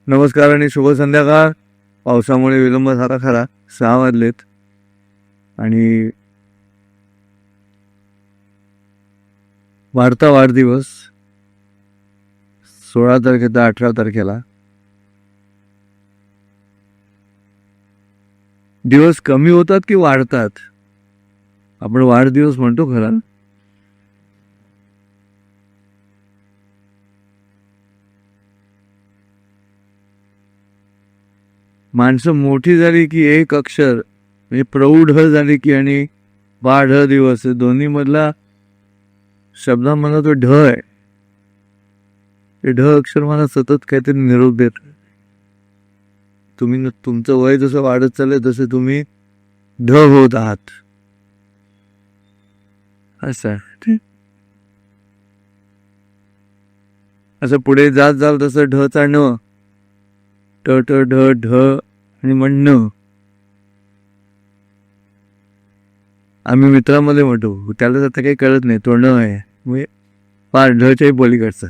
नमस्कार आणि शुभ संध्याकाळ. पावसामुळे विलंब झाला खरा, 6 वाजलेत आणि वाढता वाढदिवस 16 तारखेचा 18 तारखेला. दिवस कमी होतात की वाढतात? आपण वाढदिवस म्हणतो खरा. माणसं मोठी झाली की एक अक्षर म्हणजे प्रौढ झाली की आणि बाढ दिवस दोन्ही मधला शब्दांमधला तो ढ आहे. ते ढ अक्षर मला सतत काहीतरी निरोप देत. तुम्ही तुमचं वय जसं वाढत चाललंय तसं तुम्ही ढ होत आहात. असं पुढे जात जाल तसं ढ चा न ट ट ढ ढ आणि म्हणणं. आम्ही मित्रांमध्ये म्हणतो, त्याला आता काही कळत नाही, तो न आहे म्हणजे फार ढच्याही पलीकडचं.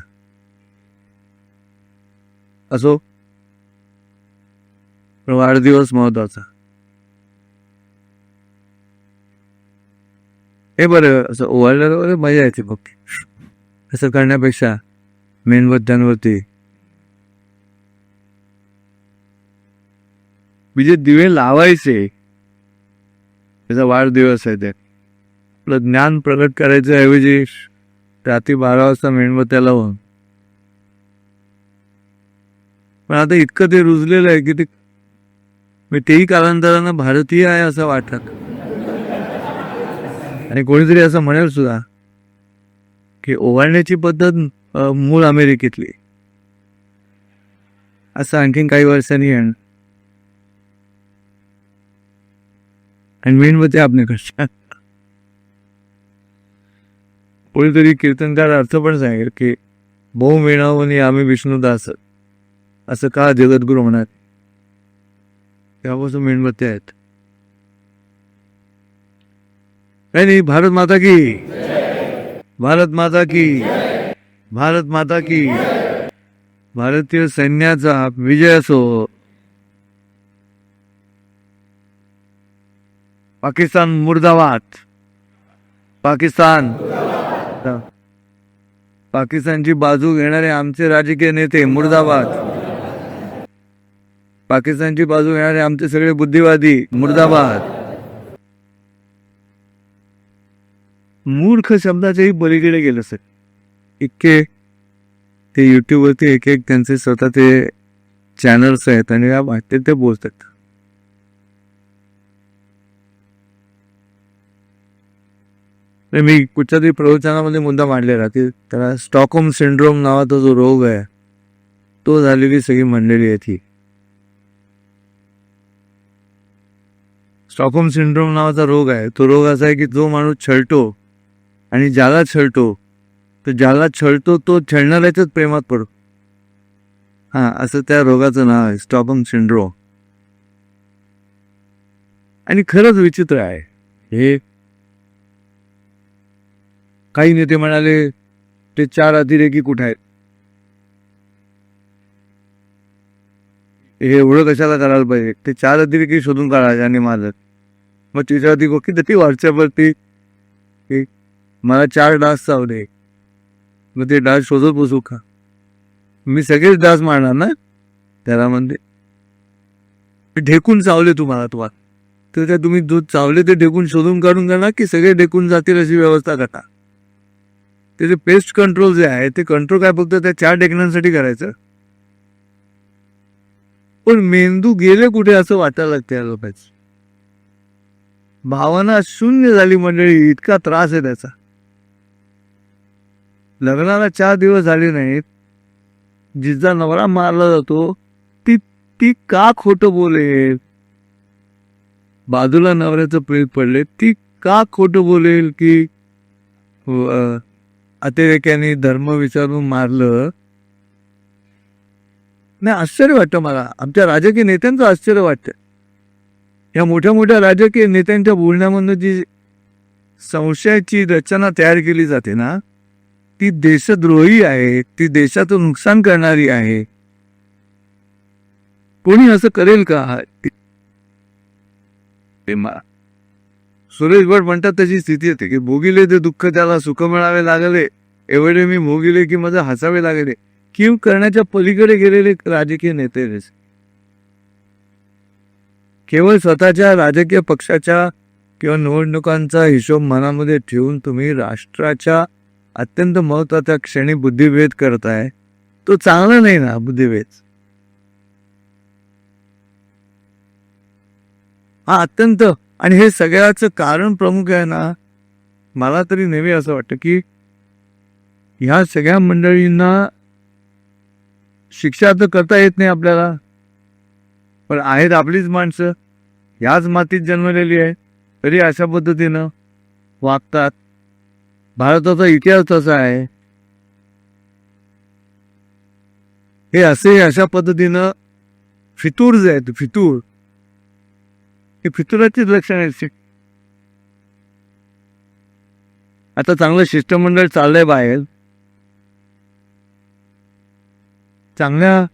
असो, पण वाढदिवस महत्वाचा. हे बरं, असं ओवाळल्यावर मजा येते बघ. असं करण्यापेक्षा मेणबत्त्यांवरती म्हणजे दिवे लावायचे. त्याचा वाढदिवस आहे, ते आपलं ज्ञान प्रगट करायचं ऐवजी रात्री 12 वाजता मेणबत्त्या लावून. पण आता इतकं ते रुजलेलं आहे की तेही कालांतरानं भारतीय आहे असं वाटत. आणि कोणीतरी असं म्हणेल सुद्धा की ओवाळण्याची पद्धत मूळ अमेरिकेतली, असं आणखीन काही वर्षांनी येणार. आणि मेणबत्ती आपले कशा. कोणीतरी कीर्तनकार अर्थ पण सांगेल की बहु मेणावनी आम्ही विष्णुदास, असं का जगद्गुरु म्हणत. तेव्हापासून मेणबत्त्या आहेत. काही नाही. भारत माता की, भारत माता की, भारत माता की. भारतीय सैन्याचा विजय असो. पाकिस्तान मुर्दाबाद. पाकिस्तान. पाकिस्तानची बाजू घेणारे आमचे राजकीय नेते मुर्दाबाद. पाकिस्तानची बाजू घेणारे आमचे सगळे बुद्धिवादी मुर्दाबाद. मूर्ख शब्दाच्याही पलीकडे गेलं सर. इतके ते युट्यूबवरती एक एक त्यांचे स्वतः ते चॅनल्स आहेत आणि या वाटते ते बोलतात. मी कुठच्या तरी प्रवचनामध्ये मुद्दा मांडलेला, की त्याला स्टॉकहोम सिंड्रोम नावाचा जो रोग आहे तो झालेली सगळी म्हणलेली आहे ती. स्टॉकहोम सिंड्रोम नावाचा रोग आहे. तो रोग असा आहे की जो माणूस छळतो आणि ज्याला छळतो, तर ज्याला छळतो तो छळणाऱ्याच्याच प्रेमात पडतो. असं त्या रोगाचं नाव आहे, स्टॉकहोम सिंड्रोम. आणि खरंच विचित्र आहे हे. काही नेते म्हणाले ते 4 अतिरेकी कुठे आहेत, हे एवढं कशाला करायला पाहिजे. ते 4 अतिरेकी शोधून काढा ज्यांनी मारलं. मग तिच्यावरती किती व्हॉट्सअपवरती मला 4 डास चावले, मग ते डास शोधत बसू का? मी सगळेच डास मारणार ना त्याला. म्हणते ढेकून चावले तुम्हाला, तर त्या तुम्ही दूध चावले ते ढेकून शोधून काढून करणार की सगळे ढेकून जातील अशी व्यवस्था करता. त्याचे पेस्ट कंट्रोल जे आहे ते कंट्रोल काय फक्त त्या 4 ढेकणांसाठी करायचं. पण मेंदू गेले कुठे असं वाटायला लागतं या लोकांचं. भावना शून्य झाली मंडळी. इतका त्रास आहे त्याचा. लग्नाला 4 दिवस झाले नाहीत, जिचा नवरा मारला जातो ती का खोटं बोलेल. बाजूला नवऱ्याचं प्रेत पडले, ती का खोटं बोलेल की अतिरेक्याने धर्म विचारून मारलं. नाही, आश्चर्य वाटतं मला. आमच्या राजकीय नेत्यांचं आश्चर्य वाटतं. या मोठ्या मोठ्या राजकीय नेत्यांच्या बोलण्यामधून जी संशयाची रचना तयार केली जाते ना, ती देशद्रोही आहे, ती देशाचं नुकसान करणारी आहे. कोणी असं करेल का? सुरेश भट म्हणतात तशी स्थिती येते की भोगिले ते दुःख त्याला सुख मिळावे लागले, एवढे मी भोगिले की माझं हसावे लागले. कीव करण्याच्या पलीकडे गेलेले राजकीय नेते. केवळ स्वतःच्या राजकीय पक्षाच्या किंवा निवडणुकांचा हिशोब मनामध्ये ठेवून तुम्ही राष्ट्राच्या अत्यंत महत्वाच्या क्षणी बुद्धिभेद करताय, तो चांगला नाही ना बुद्धिभेद. हा अत्यंत, आणि हे सगळ्याचं कारण प्रमुख आहे ना, मला तरी नेहमी असं वाटतं की ह्या सगळ्या मंडळींना शिक्षा तर करता येत नाही आपल्याला, पण आहेत आपलीच माणसं, ह्याच मातीत जन्मलेली आहे, तरी अशा पद्धतीनं वागतात. भारताचा इतिहास तसा आहे. हे असे अशा पद्धतीनं फितूर जे आहेत, फितूर, हे फितुराचीच लक्षण आहेत. आता चांगलं शिष्टमंडळ चाललंय बाहेर, चांगल्या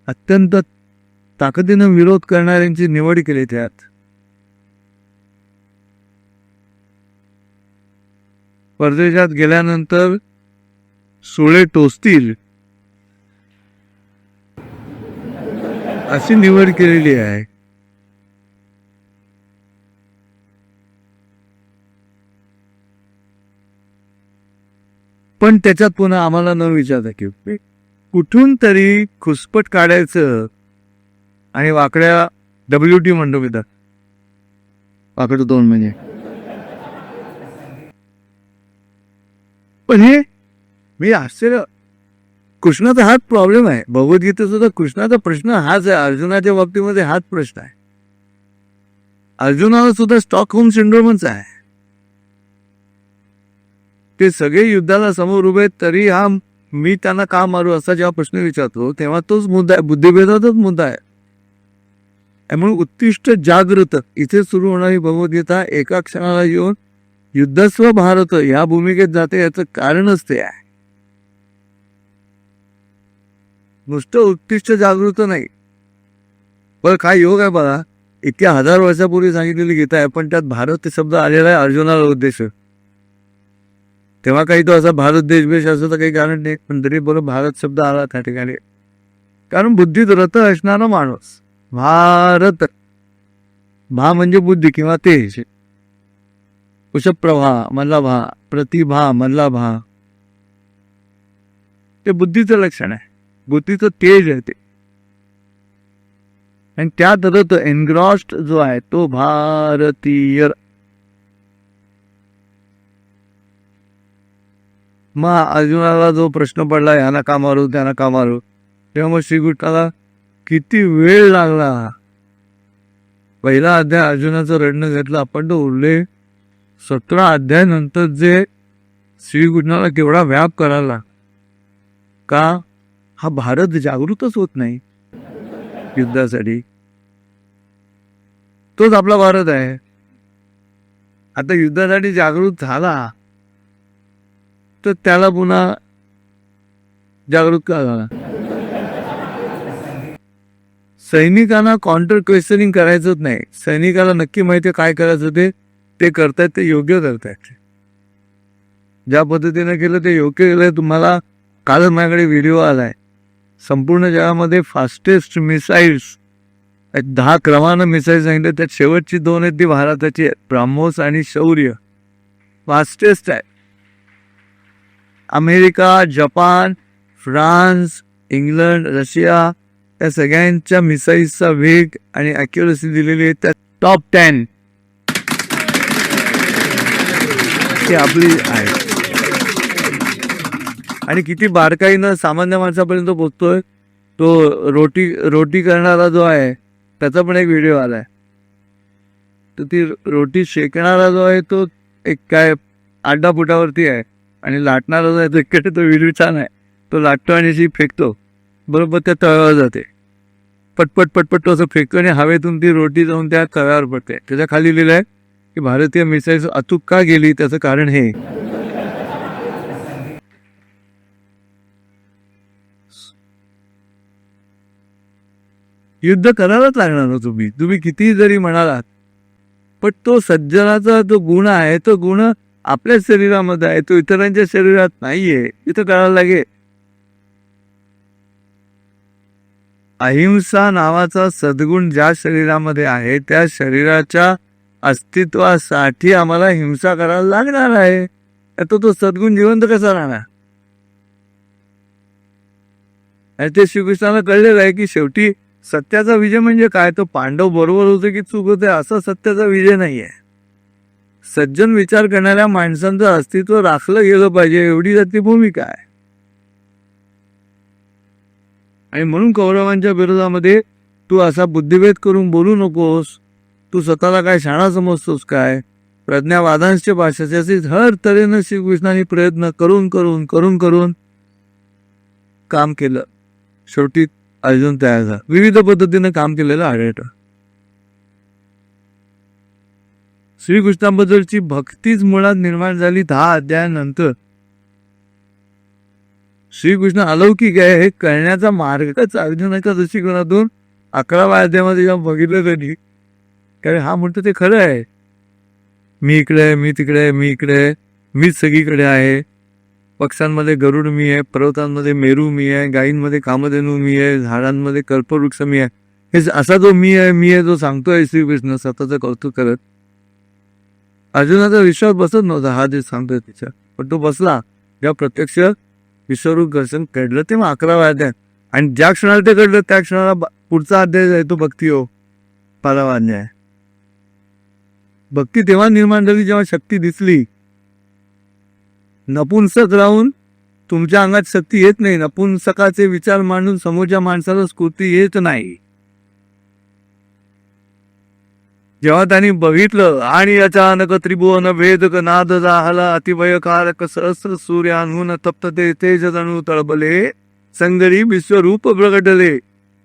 अत्यंत ताकदीनं विरोध करणाऱ्यांची निवड केली त्यात. परदेशात गेल्यानंतर सुळे टोचतील अशी निवड केलेली आहे. पण त्याच्यात पुन्हा आम्हाला न विचारता की कुठून तरी खुसपट काढायचं आणि वाकड्या WT म्हणतो मी तर, वाकड 2 म्हणजे. पण हे मी आश्चर्य, कृष्णाचा हाच प्रॉब्लेम आहे. भगवद्गीतेत सुद्धा कृष्णाचा प्रश्न हाच आहे. अर्जुनाच्या बाबतीमध्ये हाच प्रश्न आहे. अर्जुनाला सुद्धा स्टॉकहोम सिंड्रोमच आहे. ते सगळे युद्धाला समोर उभे तरी हा मी त्यांना का मारू असा जेव्हा प्रश्न विचारतो तेव्हा तोच मुद्दा आहे, बुद्धिभेदाचाच मुद्दा आहे. त्यामुळे उत्तिष्ठ जागृत इथे सुरू होणारी भगवद्गीता एका क्षणाला येऊन युद्धस्व भारत या भूमिकेत जाते. याचं कारणच ते आहे. नुसतं उत्तिष्ठ जागृत नाही, पण काय योग आहे बघा, इतक्या 1000 वर्षापूर्वी सांगितलेली गीता आहे, पण त्यात भारत शब्द आलेला आहे अर्जुनाला उद्देश. तेव्हा काही तो असा भारत देशभेश असं तर काही कारण नाही, पण तरी बरं भारत शब्द आला त्या ठिकाणी. कारण बुद्धीत रत असणारा माणूस भारत, भा म्हणजे बुद्धी किंवा तेज, कुशप्रभा मधला भा, प्रतिभा मधला भा, ते बुद्धीचं लक्षण आहे, बुद्धीचं तेज आहे ते. आणि त्यात रत एनग्रॉस्ड जो आहे तो भारतीय. मग अर्जुनाला जो प्रश्न पडला ह्याला का मारू त्याला का मारू, तेव्हा मग श्रीकृष्णाला किती वेळ लागला. पहिला अध्याय अर्जुनाचं रडणं घेतलं आपण, तो उरले 17 अध्याय नंतर जे श्रीकृष्णाला केवढा व्याप करायला. का? हा भारत जागृतच होत नाही युद्धासाठी. तोच आपला भारत आहे. आता युद्धासाठी जागृत झाला तर त्याला पुन्हा जागृत का झाला. सैनिकांना काउंटर क्वेश्चनिंग करायचंच नाही. सैनिकाला नक्की माहिती काय करायचं ते करतायत, ते योग्य करतायत. ज्या पद्धतीने केलं ते योग्य केलंय. तुम्हाला काल माझ्याकडे व्हिडिओ आलाय, संपूर्ण जगामध्ये फास्टेस्ट मिसाईल्स 10 क्रमानं मिसाईल सांगितले, त्यात शेवटची 2 आहेत ती भारताची आहेत, ब्राह्मोस आणि शौर्य. फास्टेस्ट आहे. America, Japan, France, England, Russia या सगळ्यांच्या मिसाईल्सचा वेग आणि ॲक्युरसी दिलेली आहे त्या टॉप 10 ती आपली आहे. आणि किती बारकाईनं सामान्य माणसापर्यंत पोहोचतोय. तो रोटी करणारा जो आहे त्याचा पण एक व्हिडिओ आलाय. तर ती रोटी शेकणारा जो आहे तो एक काय 8-10 फुटावरती आहे, आणि लाटणारा जो आहे तो इकडे, तो व्हिडिओ छान आहे. तो लाटतो आणि अशी फेकतो, बरोबर त्या तव्यावर जाते. पटपट पटपट तो असं फेकतो आणि हवेतून ती रोटी जाऊन त्या तव्यावर पडते. त्याच्या खाली लिहिलं आहे की भारतीय मिसाईल अचूक का गेली, त्याचं कारण हे. युद्ध करायलाच लागणार हो तुम्ही कितीही जरी म्हणालात, पण तो सज्जनाचा जो गुण आहे तो गुण आपल्या शरीरामध्ये आहे, तो इतरांच्या शरीरात नाहीये, इथं करायला लागेल. अहिंसा नावाचा सद्गुण ज्या शरीरामध्ये आहे त्या शरीराच्या अस्तित्वासाठी आम्हाला हिंसा करायला लागणार आहे. तो सद्गुण जिवंत कसा राहणार? आणि ते श्रीकृष्णाला कळलेलं आहे की शेवटी सत्याचा विजय म्हणजे काय, तो पांडव बरोबर होते की चूक होते असा सत्याचा विजय नाहीये. सज्जन विचार करणाऱ्या माणसांचं अस्तित्व राखलं गेलं पाहिजे, एवढी त्याची भूमिका आहे. आणि म्हणून कौरवांच्या विरोधामध्ये तू असा बुद्धिभेद करून बोलू नकोस, तू स्वतःला काय शाणा समजतोस काय, प्रज्ञावादांच्या भाषेचे हर तऱ्हेनं श्रीकृष्णाने प्रयत्न करून करून करून करून काम केलं. शेवटी अर्जुन तयार झाला. विविध पद्धतीनं काम केलेलं आढळतं. श्रीकृष्णाबद्दलची भक्तीच मुळात निर्माण झाली 10 अध्यायानंतर. श्रीकृष्ण अलौकिक आहे हे कळण्याचा मार्गच अर्जुनाच्या दृष्टिकोनातून 11व्या अध्यायामध्ये जेव्हा बघितलं त्यांनी, कारण हा म्हणतो ते खरं आहे, मी इकडे आहे, मी तिकडे आहे, मी इकडे आहे, मीच सगळीकडे आहे. पक्ष्यांमध्ये गरुड मी आहे, पर्वतांमध्ये मेरू मी आहे, गायींमध्ये कामधेनू मी आहे, झाडांमध्ये कल्पवृक्ष मी आहे. हे असा जो मी आहे जो सांगतोय श्रीकृष्ण स्वतःचं कौतुक करत. अर्जुनाचा विश्वास बसत नव्हता हा जे सांगतोय तिच्या, पण तो बसला जेव्हा प्रत्यक्ष विश्वरूप दर्शन घडलं तेव्हा 11व्या अध्याय. आणि ज्या क्षणाला ते घडलं त्या क्षणाला पुढचा अध्याय आहे तो भक्ती हो 12वा अध्याय. भक्ती तेव्हा निर्माण झाली जेव्हा शक्ती दिसली. नपुंसक राहून तुमच्या अंगात शक्ती येत नाही, नपुंसकाचे विचार मांडून समोरच्या माणसाला स्फूर्ती येत नाही. जेव्हा त्यांनी बघितलं आणि अचानक त्रिभुवन भेदक नाद झाला, अतिभयकारक सहस्र सूर्याहून तप्तते तेज जणू तळबले, संगरी विश्वरूप प्रगटले,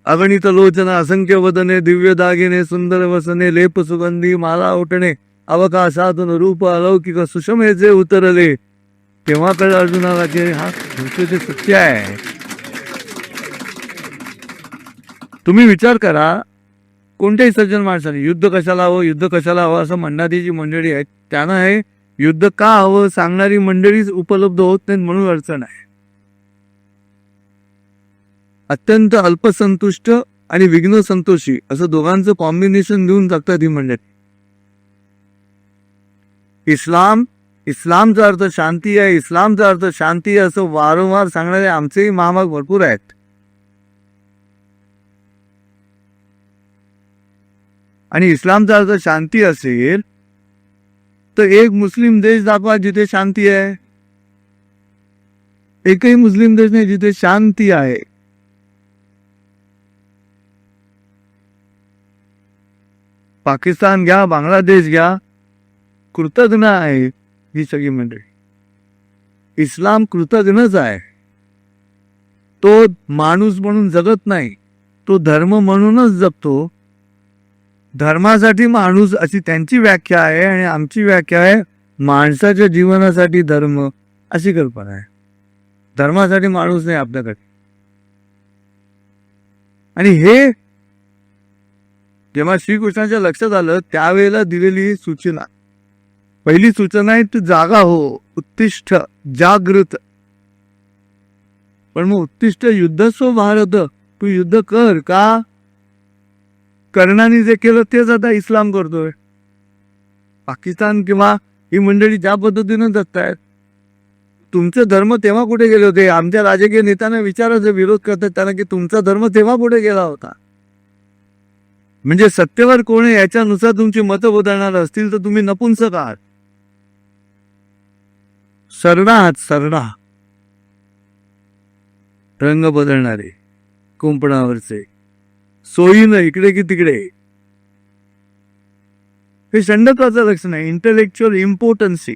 अगणित लोचन असंख्य वदने, दिव्य दागिने सुंदर वसने, लेप सुगंधी माला ओटणे, अवकाशातून रूप अलौकिक सुषमेचे उतरले. तेव्हा कळ अर्जुनाला की हा गोष्ट सत्य आहे. तुम्ही विचार करा, कोणत्याही सज्जन माणसाने युद्ध कशाला हवं असं म्हणणारी जी मंडळी आहेत त्यांना हे युद्ध का हवं सांगणारी मंडळीच उपलब्ध होत नाहीत म्हणून अडचण आहे. अत्यंत अल्पसंतुष्ट आणि विघ्न संतोषी असं दोघांचं कॉम्बिनेशन देऊन टाकतात ही मंडळी. इस्लामचा अर्थ शांती आहे, इस्लामचा अर्थ शांती आहे असं वारंवार सांगणारे आमचेही महामाग भरपूर आहेत. आणि इस्लामचा अर्थ शांती असेल तर एक मुस्लिम देश दाखवा जिथे शांती आहे. एकही मुस्लिम देश नाही जिथे शांती आहे. पाकिस्तान घ्या, बांगलादेश घ्या, कृतज्ञ आहे ही सगळी मंडळी. इस्लाम कृतज्ञच आहे. तो माणूस म्हणून जगत नाही, तो धर्म म्हणूनच जगतो. धर्मासाठी माणूस अशी त्यांची व्याख्या आहे आणि आमची व्याख्या आहे माणसाच्या जीवनासाठी धर्म अशी कल्पना आहे. धर्मासाठी माणूस नाही आपल्याकडे. आणि हे जेव्हा श्रीकृष्णाच्या लक्षात आलं त्यावेळेला दिलेली सूचना, पहिली सूचना आहे तू जागा हो, उत्तिष्ठ, जागृत. पण मग उत्तिष्ठ युद्धस्व भारत, तू युद्ध कर का? कर्णाने जे केलं तेच आता इस्लाम करतोय. पाकिस्तान किंवा ही मंडळी ज्या पद्धतीनं जगतायत, तुमचे धर्म तेव्हा कुठे गेले होते? आमच्या राजकीय नेत्यांना विचारायचा विरोध करतात त्यांना की तुमचा धर्म तेव्हा कुठे गेला होता? म्हणजे सत्तेवर कोण आहे याच्यानुसार तुमची मतं बदलणार असतील तर तुम्ही नपुंसक आहात, सरडा आहात, सरडा. रंग बदलणारे, कुंपणावरचे, सोयीनं इकडे की तिकडे. हे षंडत्वाचं लक्षण आहे, इंटेलेक्च्युअल इम्पॉर्टन्सी.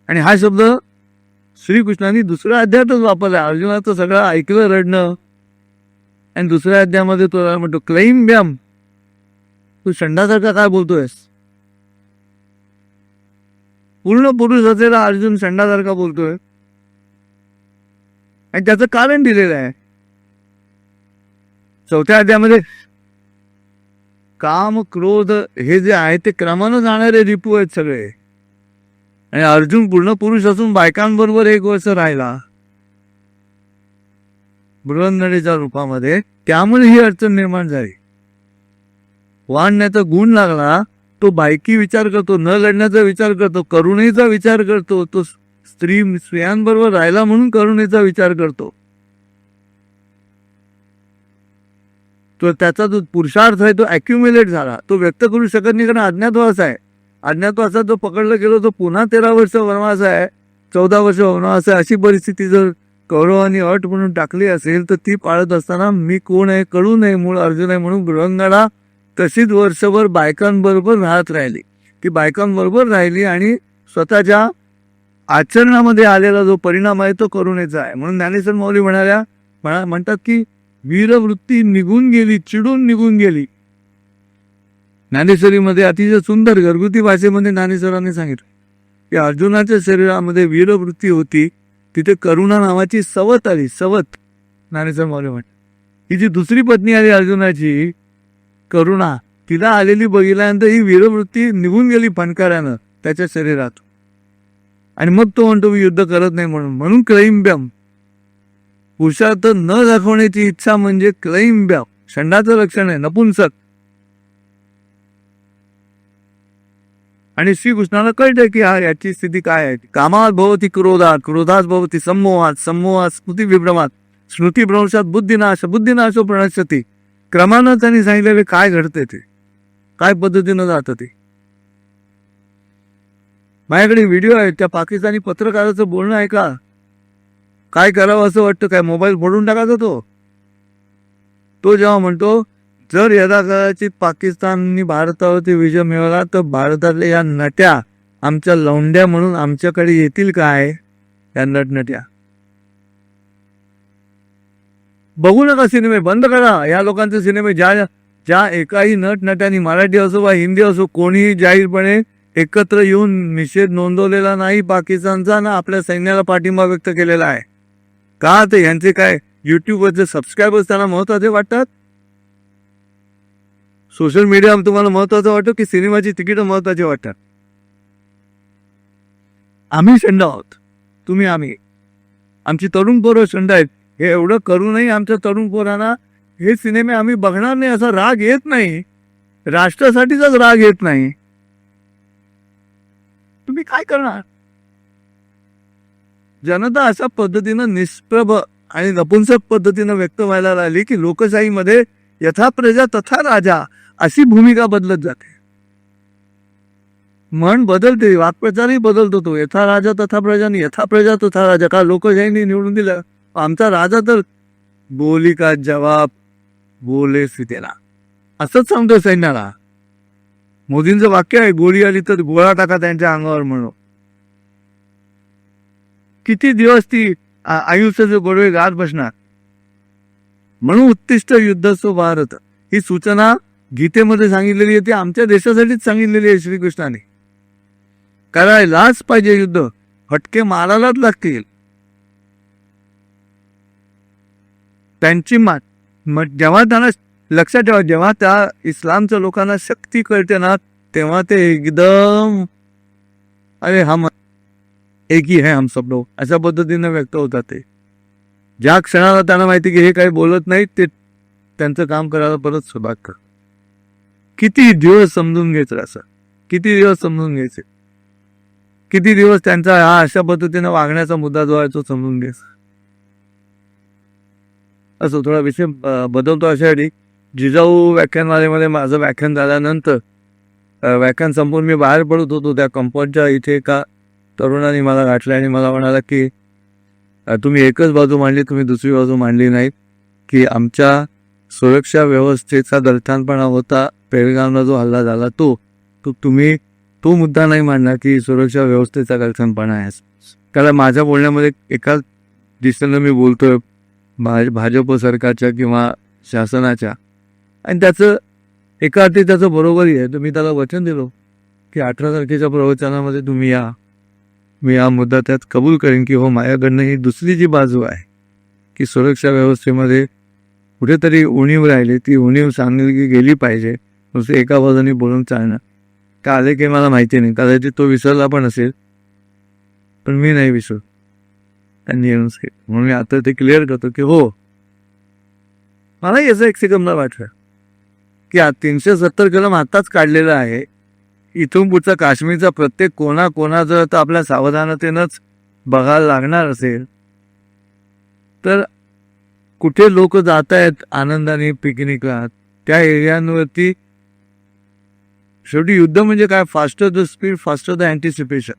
आणि हा शब्द श्रीकृष्णाने दुसऱ्या अध्यायातच वापरला. अर्जुनाचं सगळं ऐकलं रडणं आणि दुसऱ्या अध्यायामध्ये तो म्हणतो क्लाइम ब्याम, तू षंडासारखा काय बोलतोयस? पूर्ण पुरुष असलेला अर्जुन षंडासारखा बोलतोय आणि त्याचं कारण दिलेलं आहे. चौथ्या अध्यायामध्ये काम क्रोध हे जे आहे ते क्रमानं जाणारे रिपू आहेत सगळे. आणि अर्जुन पूर्ण पुरुष असून बायकांबरोबर 1 वर्ष राहिला बृहन्नडीच्या रूपामध्ये, त्यामुळे ही अडचण निर्माण झाली. वाढण्याचा गुण लागला, तो बायकी विचार करतो, न लढण्याचा विचार करतो, करुणेचा विचार करतो, तो स्त्रियांबरोबर राहिला म्हणून करुणेचा विचार करतो. तो त्याचा जो पुरुषार्थ आहे तो अॅक्युम्युलेट झाला, तो व्यक्त करू शकत नाही, कारण अज्ञातवास आहे. अज्ञातवासात जो पकडला गेलो तो पुन्हा 13 वर्ष वनवास आहे, 14 वर्ष वनवास आहे. अशी परिस्थिती जर कौरवांनी अट म्हणून टाकली असेल तर ती पाळत असताना मी कोण आहे कळू नये मूळ अर्जुन आहे म्हणून गृहंगाला तशीच वर्षभर बायकांबरोबर राहत राहिली. ती बायकांबरोबर राहिली आणि स्वतःच्या आचरणामध्ये आलेला जो परिणाम आहे तो करुणेचा आहे. म्हणून ज्ञानेश्वर माऊली म्हणतात की वीरवृत्ती निघून गेली, चिडून निघून गेली. ज्ञानेश्वरीमध्ये अतिशय सुंदर घरगुती भाषेमध्ये ज्ञानेश्वरांनी सांगितलं की अर्जुनाच्या शरीरामध्ये वीरवृत्ती होती, तिथे करुणा नावाची सवत आली. सवत ज्ञानेश्वर माऊली म्हणतात ही जी दुसरी पत्नी आली अर्जुनाची करुणा, तिला आलेली बघितल्यानंतर ही वीरवृत्ती निघून गेली फणकाऱ्यानं त्याच्या शरीरात. आणि मग तो म्हणतो मी युद्ध करत नाही म्हणून क्लैंब्यम, पुरुषार्थ न दाखवण्याची इच्छा म्हणजे क्लैंब्यम, षंडाचं लक्षण आहे, नपुंसक. आणि श्रीकृष्णाला कळतं की हा याची स्थिती काय आहे. कामात भवती क्रोधात, क्रोधात भवती सम्मोहात, सम्मोहात स्मृती विभ्रमात, स्मृती भ्रंशात बुद्धिनाश, बुद्धिनाशो प्रणश्यती. क्रमानं त्यांनी सांगितलेले काय घडते ते, काय पद्धतीनं जातं ते. माझ्याकडे व्हिडिओ आहे, त्या पाकिस्तानी पत्रकाराचं बोलणं आहे का, काय करावं असं वाटतं, काय मोबाईल फोडून टाकायचा तो जेव्हा म्हणतो जर यदाकदाचित पाकिस्ताननी भारतावरती विजय मिळवला तर भारतातल्या या नट्या आमच्या लौंड्या म्हणून आमच्याकडे येतील काय, या नटनट्या. बघू नका सिनेमे, बंद करा या लोकांचे सिनेमे. ज्या एकाही नटनट्यांनी मराठी असो वा हिंदी असो कोणीही जाहीरपणे एकत्र येऊन निषेध नोंदवलेला नाही पाकिस्तानचा, ना आपल्या सैन्याला पाठिंबा व्यक्त केलेला आहे. का ते यांचे काय युट्यूबवरचे सबस्क्रायबर्स त्यांना महत्वाचे वाटतात, सोशल मीडिया तुम्हाला महत्वाचं वाटतं की सिनेमाची तिकीटं महत्वाची वाटतात. आम्ही शंड आहोत, तुम्ही आम्ही, आमची तरुण पोरं शंड आहेत. हे एवढं करूनही आमच्या तरुण पोरांना हे सिनेमे आम्ही बघणार नाही असा राग येत नाही, राष्ट्रासाठीचाच राग येत नाही. तुम्ही काय करणार. जनता अशा पद्धतीनं निष्प्रभ आणि नपुंसक पद्धतीनं व्यक्त व्हायला लागली की लोकशाहीमध्ये यथा प्रजा तथा राजा अशी भूमिका बदलत जाते. म्हण बदलते, वाक्प्रचारही बदलतो तो, यथा राजा तथा प्रजा आणि यथा प्रजा तथा राजा. का लोकशाहीने निवडून दिलं, आमचा राजा तर बोली का जवाब बोले सीतेला असंच सांगतो सैन्याला. मोदींचं वाक्य आहे गोळी आली तर गोळा टाका त्यांच्या अंगावर म्हणून. किती दिवस ती आयुष्याचे गोडवे गात बसणार. म्हणून उत्तिष्ठ युद्धस्व भारत ही सूचना गीतेमध्ये सांगितलेली आहे, ती आमच्या देशासाठीच सांगितलेली आहे श्रीकृष्णाने. करायलाच पाहिजे युद्ध, फटके मारायलाच लागतील. त्यांची जेव्हा त्यांना लक्षात ठेवा, जेव्हा त्या इस्लामच्या लोकांना शक्ती कळते ना तेव्हा ते एकदम अरे हम एक ही है हम सब लोग अशा पद्धतीने व्यक्त होतात. ते ज्या क्षणाला त्यांना माहिती की हे काही बोलत नाही ते त्यांचं काम करायला परत सुरुवात कर. किती दिवस समजून घ्यायचं असं, किती दिवस समजून घ्यायचे, किती दिवस त्यांचा हा अशा पद्धतीने वागण्याचा मुद्दा जो आहे तो समजून घ्यायचा. असं थोडा विषय बदलतो अशासाठी. जिजाऊ व्याख्यानमालेमध्ये माझं व्याख्यान झाल्यानंतर व्याख्यान संपून मी बाहेर पडत होतो त्या कंपाऊंडच्या इथे, का तरुणाने मला गाठलं आणि मला म्हणाला की तुम्ही एकच बाजू मांडली, तुम्ही दुसरी बाजू मांडली नाही. की आमच्या सुरक्षा व्यवस्थेचा दलतानपणा होता, पेहलगामला जो हल्ला झाला तुम्ही तो मुद्दा नाही मांडला की सुरक्षा व्यवस्थेचा गलथानपणा आहे. कारण माझ्या बोलण्यामध्ये एका दिशेनं मी बोलतोय भाजप सरकारच्या किंवा शासनाच्या, आणि त्याचं एका अर्थी त्याचं बरोबरही आहे. तर मी त्याला वचन दिलो की 18 तारखेच्या प्रवचनामध्ये तुम्ही या, मी हा मुद्दा त्यात कबूल करेन की हो माझ्याकडनं ही दुसरी जी बाजू आहे की सुरक्षा व्यवस्थेमध्ये कुठेतरी उणीव राहिली, ती उणीव सांगली गेली पाहिजे. नुसतं एका बाजूने बोलून चालणार. का आले काही मला माहिती नाही, कदाचित तो विसरला पण असेल, पण मी नाही विसरू. त्यांनी येऊन म्हणून मी आता ते क्लिअर करतो की हो, मला याचं एक सेकंदला वाटलं की 370 कलम आताच काढलेलं आहे. इथून पुढचा काश्मीरचा प्रत्येक कोणा जर तर आपल्या सावधानतेनंच बघायला लागणार असेल तर कुठे लोक जात आहेत आनंदाने पिकनिकला, त्या एरियांवरती शेवटी युद्ध म्हणजे काय, faster the speed faster the anticipation.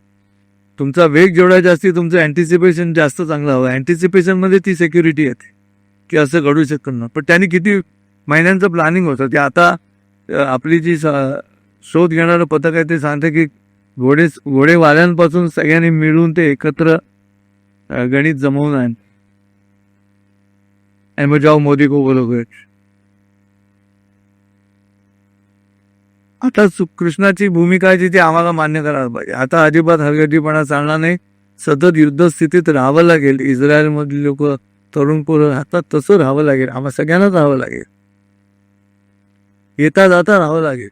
तुमचा वेग जेवढा जास्ती तुमचं अँटिसिपेशन जास्त चांगलं हवं. अँटिसिपेशनमध्ये ती सिक्युरिटी येते की असं घडू शकत ना. पण त्यांनी किती महिन्यांचं प्लॅनिंग होतं ते. आता आपली जी शोध घेणारं पथक आहे ते सांगते की घोडेवाल्यांपासून सगळ्यांनी मिळून ते एकत्र गणित जमवून आहे. मग जाऊ मोदी को बोलोगे. आता कृष्णाची भूमिका आहे ती आम्हाला मान्य करायला पाहिजे. आता अजिबात हलगर्जीपणा चालणार नाही. सतत युद्धस्थितीत राहावं लागेल. इस्रायलमधली लोक तरुण पोरं राहतात तसं राहावं लागेल. आम्हाला सगळ्यांनाच राहावं लागेल. येता जाता राहावं लागेल.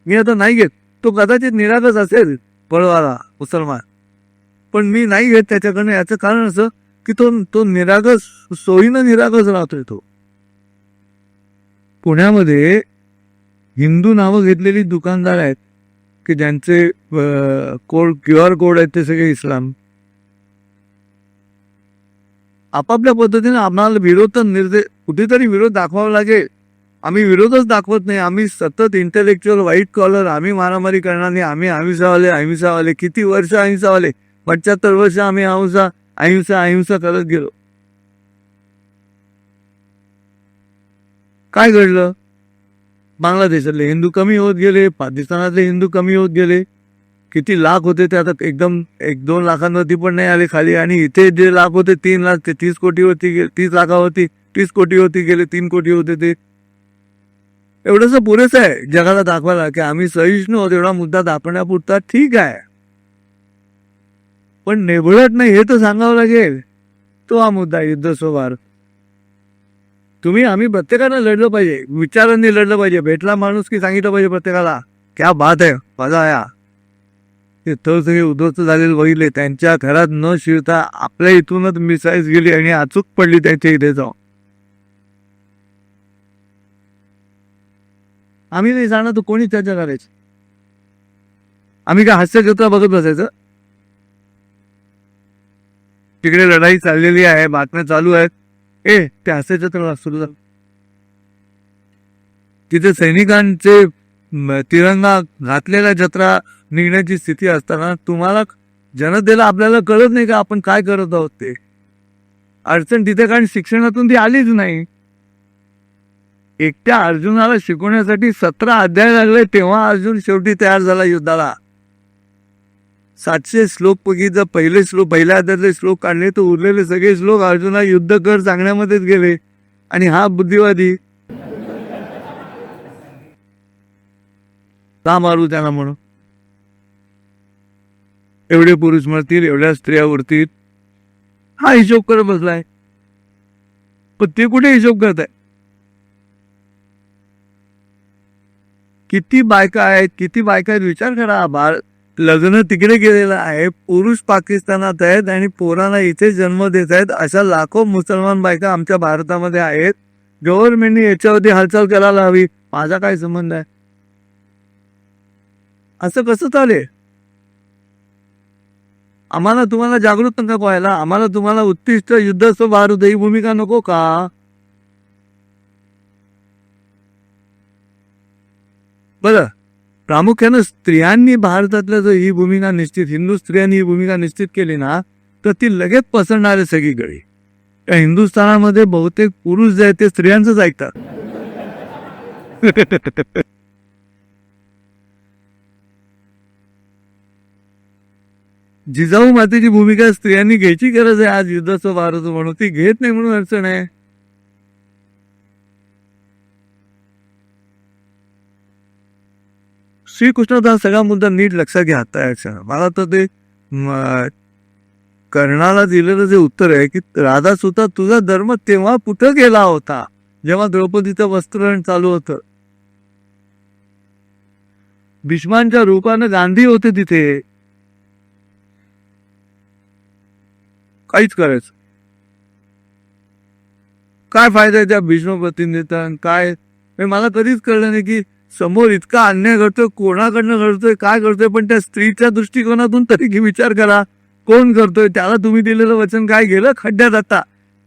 मी आता नाही घेत, तो कदाचित निरागस असेल पळवाला मुसलमान, पण मी नाही घेत त्याच्याकडनं. याचं कारण असं की तो निरागस, सोयीनं निरागस राहतोय. तो पुण्यामध्ये हिंदू नावं घेतलेली दुकानदार आहेत की ज्यांचे QR कोड आहेत ते सगळे इस्लाम. आपापल्या पद्धतीने आम्हाला विरोध तर कुठेतरी विरोध दाखवावा लागेल. आम्ही विरोधच दाखवत नाही. आम्ही सतत इंटेलेक्च्युअल व्हाईट कॉलर, आम्ही मारामारी करणार नाही, आम्ही अहिंसावाले किती वर्ष अहिंसावाले, 75 वर्ष आम्ही अहिंसा करत गेलो. काय घडलं? बांगलादेशातले हिंदू कमी होत गेले, पाकिस्तानातले हिंदू कमी होत गेले. किती लाख होते ते आता एकदम 1-2 लाखांवरती पण नाही आले खाली. आणि इथे जे लाख होते 3 लाख ते 30 कोटीवरती गेले. 30 लाखावरती 30 कोटीवरती गेले. 3 कोटी होते ते. एवढंच पुरेसं आहे जगाला दाखवायला की आम्ही सहिष्णू आहोत. एवढा मुद्दा दाखवण्यापुरता ठीक आहे, पण नेभळत नाही हे तर सांगावं लागेल. तो हा मुद्दा युद्ध स्वभाव. आम्ही प्रत्येकानं लढलं पाहिजे, विचारांनी लढलं पाहिजे. भेटला माणूस की सांगितलं पाहिजे प्रत्येकाला क्या बात आहे मजा या. ते तर सगळे उद्ध्वस्त झालेले बघितले. त्यांच्या घरात न शिरता आपल्या इथूनच मिसाईल्स गेली आणि अचूक पडली त्यांच्या इथे जाऊन. आम्ही नाही जाणार तर कोणी चर्चा करायची? आम्ही काय हास्यचित्र बघत बसायचं? तिकडे लढाई चाललेली आहे, बातम्या चालू आहेत, ते हास्यचित्र सुरू झालं. तिथे सैनिकांचे तिरंगा घातलेला जत्रा निघण्याची स्थिती असताना तुम्हाला जनतेला आपल्याला कळत नाही का आपण काय करत आहोत ते. अडचण तिथे कारण शिक्षणातून ती आलीच नाही. एकट्या अर्जुनाला शिकवण्यासाठी 17 अध्याय लागले, तेव्हा अर्जुन शेवटी तयार झाला युद्धाला. 700 श्लोक पैकी जर पहिल्या अध्यायातले श्लोक काढले तर उरलेले सगळे श्लोक अर्जुना युद्ध कर सांगण्यामध्येच गेले. आणि हा बुद्धिवादी का मारू त्यांना म्हणून. एवढे पुरुष मरतील, एवढ्या स्त्रिया उरतील, हा हिशोब करत बसलाय. पण ते कुठे हिशोब करताय? किती बायका आहेत विचार करा. लग्न तिकडे गेलेलं आहे, पुरुष पाकिस्तानात आहेत आणि पोरांना इथे जन्म देत आहेत. अशा लाखो मुसलमान बायका आमच्या भारतामध्ये आहेत. गव्हर्नमेंटने याच्यावरती हालचाल करायला हवी. माझा काय संबंध आहे? असं कसं चालेल? आम्हाला तुम्हाला जागृत नका व्हायला? आम्हाला तुम्हाला उत्तिष्ठ युद्धस्व भारत ही भूमिका नको का? बरं, प्रामुख्यानं स्त्रियांनी भारतातल्या जर ही भूमिका हिंदू स्त्रियांनी ही भूमिका निश्चित केली ना तर ती लगेच पसरणार आहे सगळीकडे. त्या हिंदुस्थानामध्ये बहुतेक पुरुष जे आहेत ते स्त्रियांचंच ऐकतात. जिजाऊ मातेची भूमिका स्त्रियांनी घ्यायची गरज आहे आज युद्धाचं भारत म्हणून. ती घेत नाही म्हणून अडचण आहे. श्रीकृष्णाचा सगळा मुद्दा नीट लक्षात घ्या. मला तर ते कर्णाला दिलेलं जे उत्तर आहे की राधा सुद्धा तुझा धर्म तेव्हा कुठं गेला होता जेव्हा द्रौपदीचं वस्त्रहरण चालू होतं. भीष्मांच्या रूपानं गांधी होते तिथे. काहीच करायचं काय फायदा आहे त्या भीष्म प्रतिनिधिता काय हे मला कधीच कळलं नाही की समोर इतका अन्याय घडतोय कोणाकडनं घडतोय काय करतोय पण त्या स्त्रीच्या दृष्टिकोनातून तरी विचार करा कोण करतोय त्याला तुम्ही दिलेलं वचन काय गेलं खड्ड्यात. आता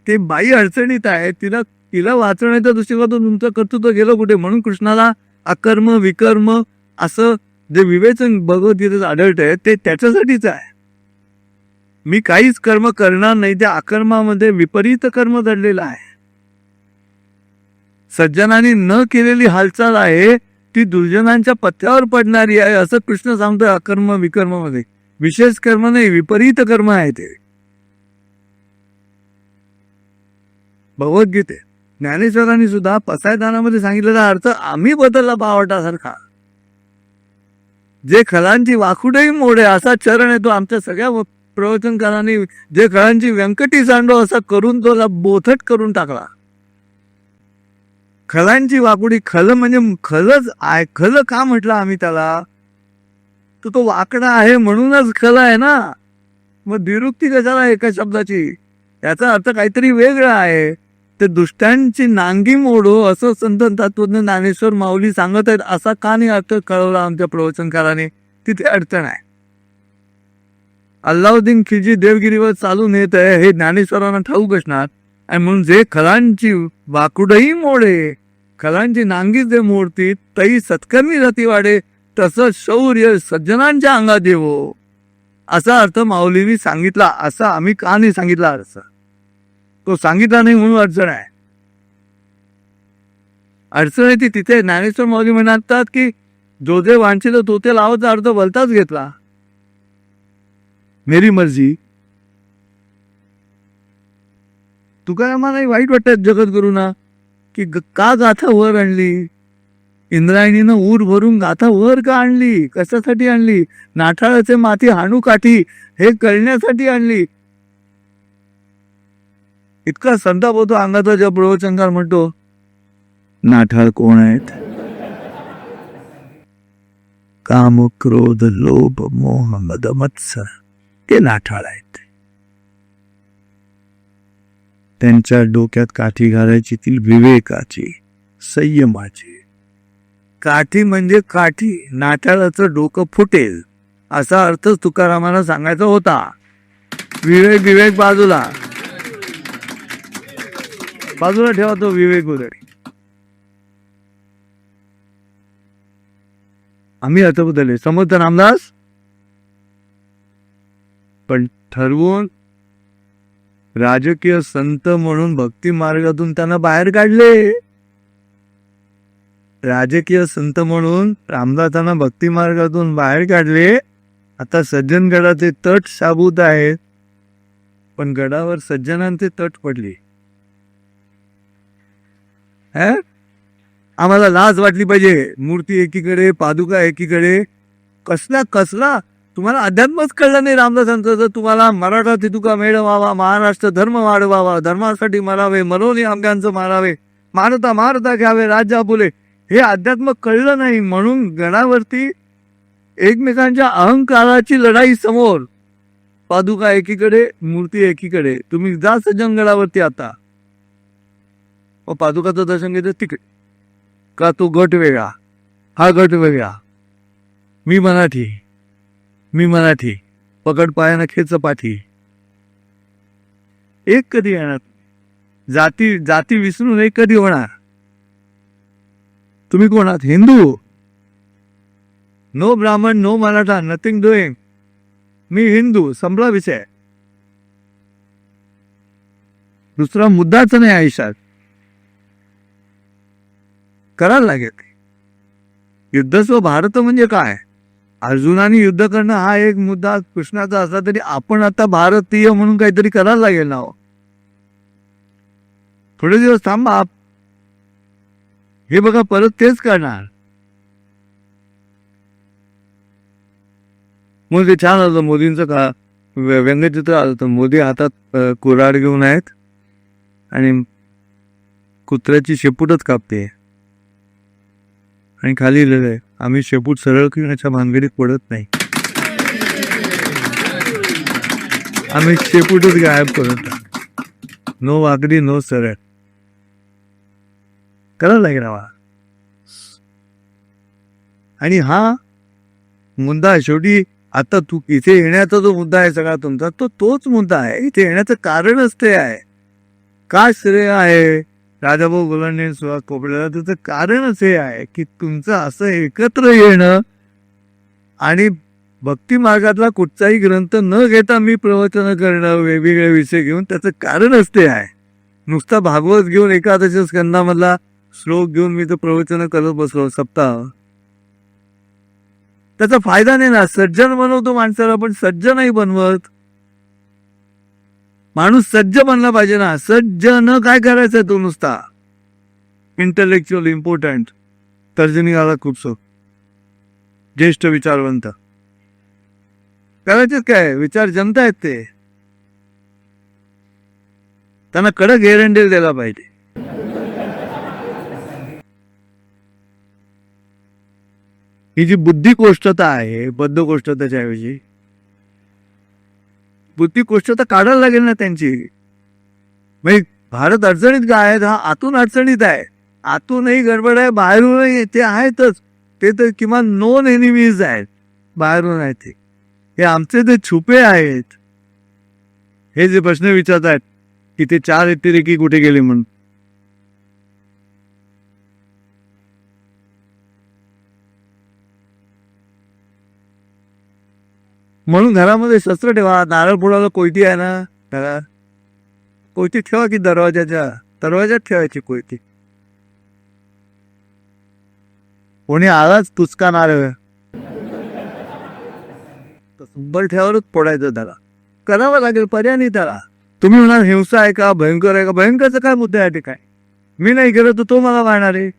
ते बाई अडचणीत आहे तिला वाचवण्याच्या दृष्टिकोनातून तुमचं कर्तृत्व गेलं कुठे. म्हणून कृष्णाला अकर्म विकर्म असं जे विवेचन भगवद्गीतेत आढळत आहे ते त्याच्यासाठीच आहे. मी काहीच कर्म करणार नाही त्या अकर्मामध्ये विपरीत कर्म दडलेलं आहे. सज्जनांनी न केलेली हालचाल आहे ती दुर्जनांच्या पथ्यावर पडणारी आहे असं कृष्ण सांगतोय. अकर्म विकर्म मध्ये विशेष कर्म नाही विपरीत कर्म आहे ते भगवद्गीते. ज्ञानेश्वरांनी सुद्धा पसायदानामध्ये सांगितलेला अर्थ आम्ही बदलला बावटासारखा. जे खलांची वाकुडही मोडे असा चरण आहे तो आमच्या सगळ्या प्रवचनकारांनी जे खळांची व्यंकटी सांडो असा करून तो बोथट करून टाकला. खलांची वाकुडी खल म्हणजे खलच आहे. खल का म्हटलं आम्ही त्याला तर तो वाकडा आहे म्हणूनच खल आहे ना. मग द्विरुक्ती कशाला एका शब्दाची याचा अर्थ काहीतरी वेगळा आहे. ते दुष्टांची नांगी मोडो असं संत तत्वज्ञ ज्ञानेश्वर माऊली सांगत आहेत. असा का नाही अर्थ कळवला आमच्या प्रवचनकाराने. तिथे अडचण आहे. अल्लाउद्दीन खिलजी देवगिरीवर चालून येत आहे हे ज्ञानेश्वरांना ठाऊक असणार. आणि म्हणून जे खलांची वाकुडही मोडे खलांची नांगी जे मोडती तई सत्कर्मी जाती वाढे तसं शौर्य सज्जनांच्या अंगात येवो असा अर्थ माऊलींनी सांगितला. असा आम्ही का नाही सांगितला अर्थ तो सांगितला नाही म्हणून अडचण आहे. अडचण आहे ती तिथे ज्ञानेश्वर माऊली म्हणतात की जो जे वांछित तो ते लावायचा अर्थ भलताच घेतला. मेरी मर्जी. तुकारामांनाही वाईट वाटत जगद्गुरूंना की का गाथा वर आणली. इंद्रायणीनं ऊर भरून गाथा वर का आणली कशासाठी आणली. नाठाळाचे माती हाणू काठी हे कळण्यासाठी आणली. इतका संताप होतो अंगाचा ज्या प्रवचनकार म्हणतो नाठाळ कोण आहेत. काम क्रोध लोभ मोह मद मत्सर ते नाठाळ आहेत. त्यांच्या डोक्यात काठी घालायची ती विवेकाची संयमाची. काठी म्हणजे काठी नाठाळाचं डोकं फुटेल असा अर्थ तुकारामांना सांगायचा होता. विवेक विवेक बाजूला बाजूला ठेवा तो विवेक वगैरे. आम्ही अर्थ बदलले समर्थ रामदास पण ठरवून राजकीय संत म्हणून भक्ती मार्गातून त्यांना बाहेर काढले. राजकीय संत म्हणून रामदासांना भक्ती मार्गातून बाहेर काढले. आता सज्जन गडाचे तट शाबूत आहेत पण गडावर सज्जनांचे तट पडले. आम्हाला लाज वाटली पाहिजे. मूर्ती एकीकडे पादुका एकीकडे कसला तुम्हाला अध्यात्मच कळलं नाही रामदासांचं. जर तुम्हाला मराठा तितुका मेळ व्हावा महाराष्ट्र धर्म वाढवावा धर्मासाठी मरावे मरोनी आंब्यांचं मारावे मारता घ्यावे राज्य आपुले हे अध्यात्म कळलं नाही म्हणून गडावरती एकमेकांच्या अहंकाराची लढाई समोर पादुका एकीकडे मूर्ती एकीकडे. तुम्ही जा सज्जन गडावरती आता पादुकाचं दर्शन घेतं तिकडे का तो गट वेगळा हा गट वेगळा. मी मराठी पकड पायानं खेच पाठी. एक कधी येणार. जाती विसरून एक कधी होणार. तुम्ही कोण आहात हिंदू. नो ब्राह्मण नो मराठा नथिंग डुईंग. मी हिंदू संपला विषय. दुसरा मुद्दाच नाही आयुष्यात. करायला लागेल. युद्धस्व भारत म्हणजे काय. अर्जुनाने युद्ध करणं हा एक मुद्दा कृष्णाचा असला तरी आपण आता भारतीय म्हणून काहीतरी करायला लागेल ना. थोडे दिवस थांबा. हे बघा परत तेच करणार. मग ते छान होतं मोदींचं का व्यंगचित्र आलं होतं. मोदी हातात कुऱ्हाड घेऊन आहेत आणि कुत्र्याची शेपूटच कापते आणि खाली लिहिलं आहे, आम्ही शेपूट सरळ करण्याच्या भानगडीत पडत नाही, आम्ही शेपूटच गायब करत. नो वाकडी नो सरळ. करायला लागेल आम्हाला. आणि हा मुद्दा आहे शेवटी. आता तू इथे येण्याचा जो मुद्दा आहे सगळा तुमचा, तोच मुद्दा आहे. इथे येण्याचं कारणच ते आहे. काय श्रेय आहे राजाभाऊ गुलांनी सुहास पोपटला? त्याचं कारणच हे आहे की तुमचं असं एकत्र येणं आणि भक्ती मार्गातला कुठचाही ग्रंथ न घेता मी प्रवचन करणं, वेगवेगळे विषय घेऊन, त्याचं कारणच ते आहे. नुसता भागवत घेऊन एकादशी स्कंदामधला श्लोक घेऊन मी तर प्रवचन करत बसलो सप्ताह, त्याचा फायदा नाही ना. सज्जन बनवतो माणसाला, पण सज्ज नाही बनवत. माणूस सज्ज बनला पाहिजे ना. सज्ज न काय करायचंय तो नुसता इंटलेक्च्युअल इम्पॉर्टंट. तर्जनी आला खूप ज्येष्ठ विचारवंत. करायचेच काय? विचार जमतायत ते. त्यांना कडक गॅरंटी द्यायला पाहिजे. ही जी बुद्धिकोष्ठता आहे, बद्धकोष्ठतेच्या ऐवजी बुद्धिकोष्ठता काढायला लागेल ना त्यांची. म्हणजे भारत अडचणीत काय आहे? हा आतून अडचणीत आहे. आतूनही गडबड आहे, बाहेरूनही ते आहेतच. ते तर किमान नोन एनिमीज आहेत, बाहेरून आहेत ते. हे आमचे ते छुपे आहेत. हे जे प्रश्न विचारत आहेत की ते 4 व्यतिरेकी कुठे गेले म्हणून, म्हणून घरामध्ये शस्त्र ठेवा. नारळ फोडायला कोयती आहे ना घरात, कोयती ठेवा की दरवाज्यात ठेवायची कोयती. कोणी आलाच तुचका नारळ बल ठेवावरच फोडायचं. त्याला करावं लागेल, पर्याय नाही त्याला. तुम्ही म्हणाल हिंसा आहे का, भयंकर आहे का? भयंकरचा काय मुद्दा आहे? ते काय मी नाही केलं तर तो मला मारणार आहे.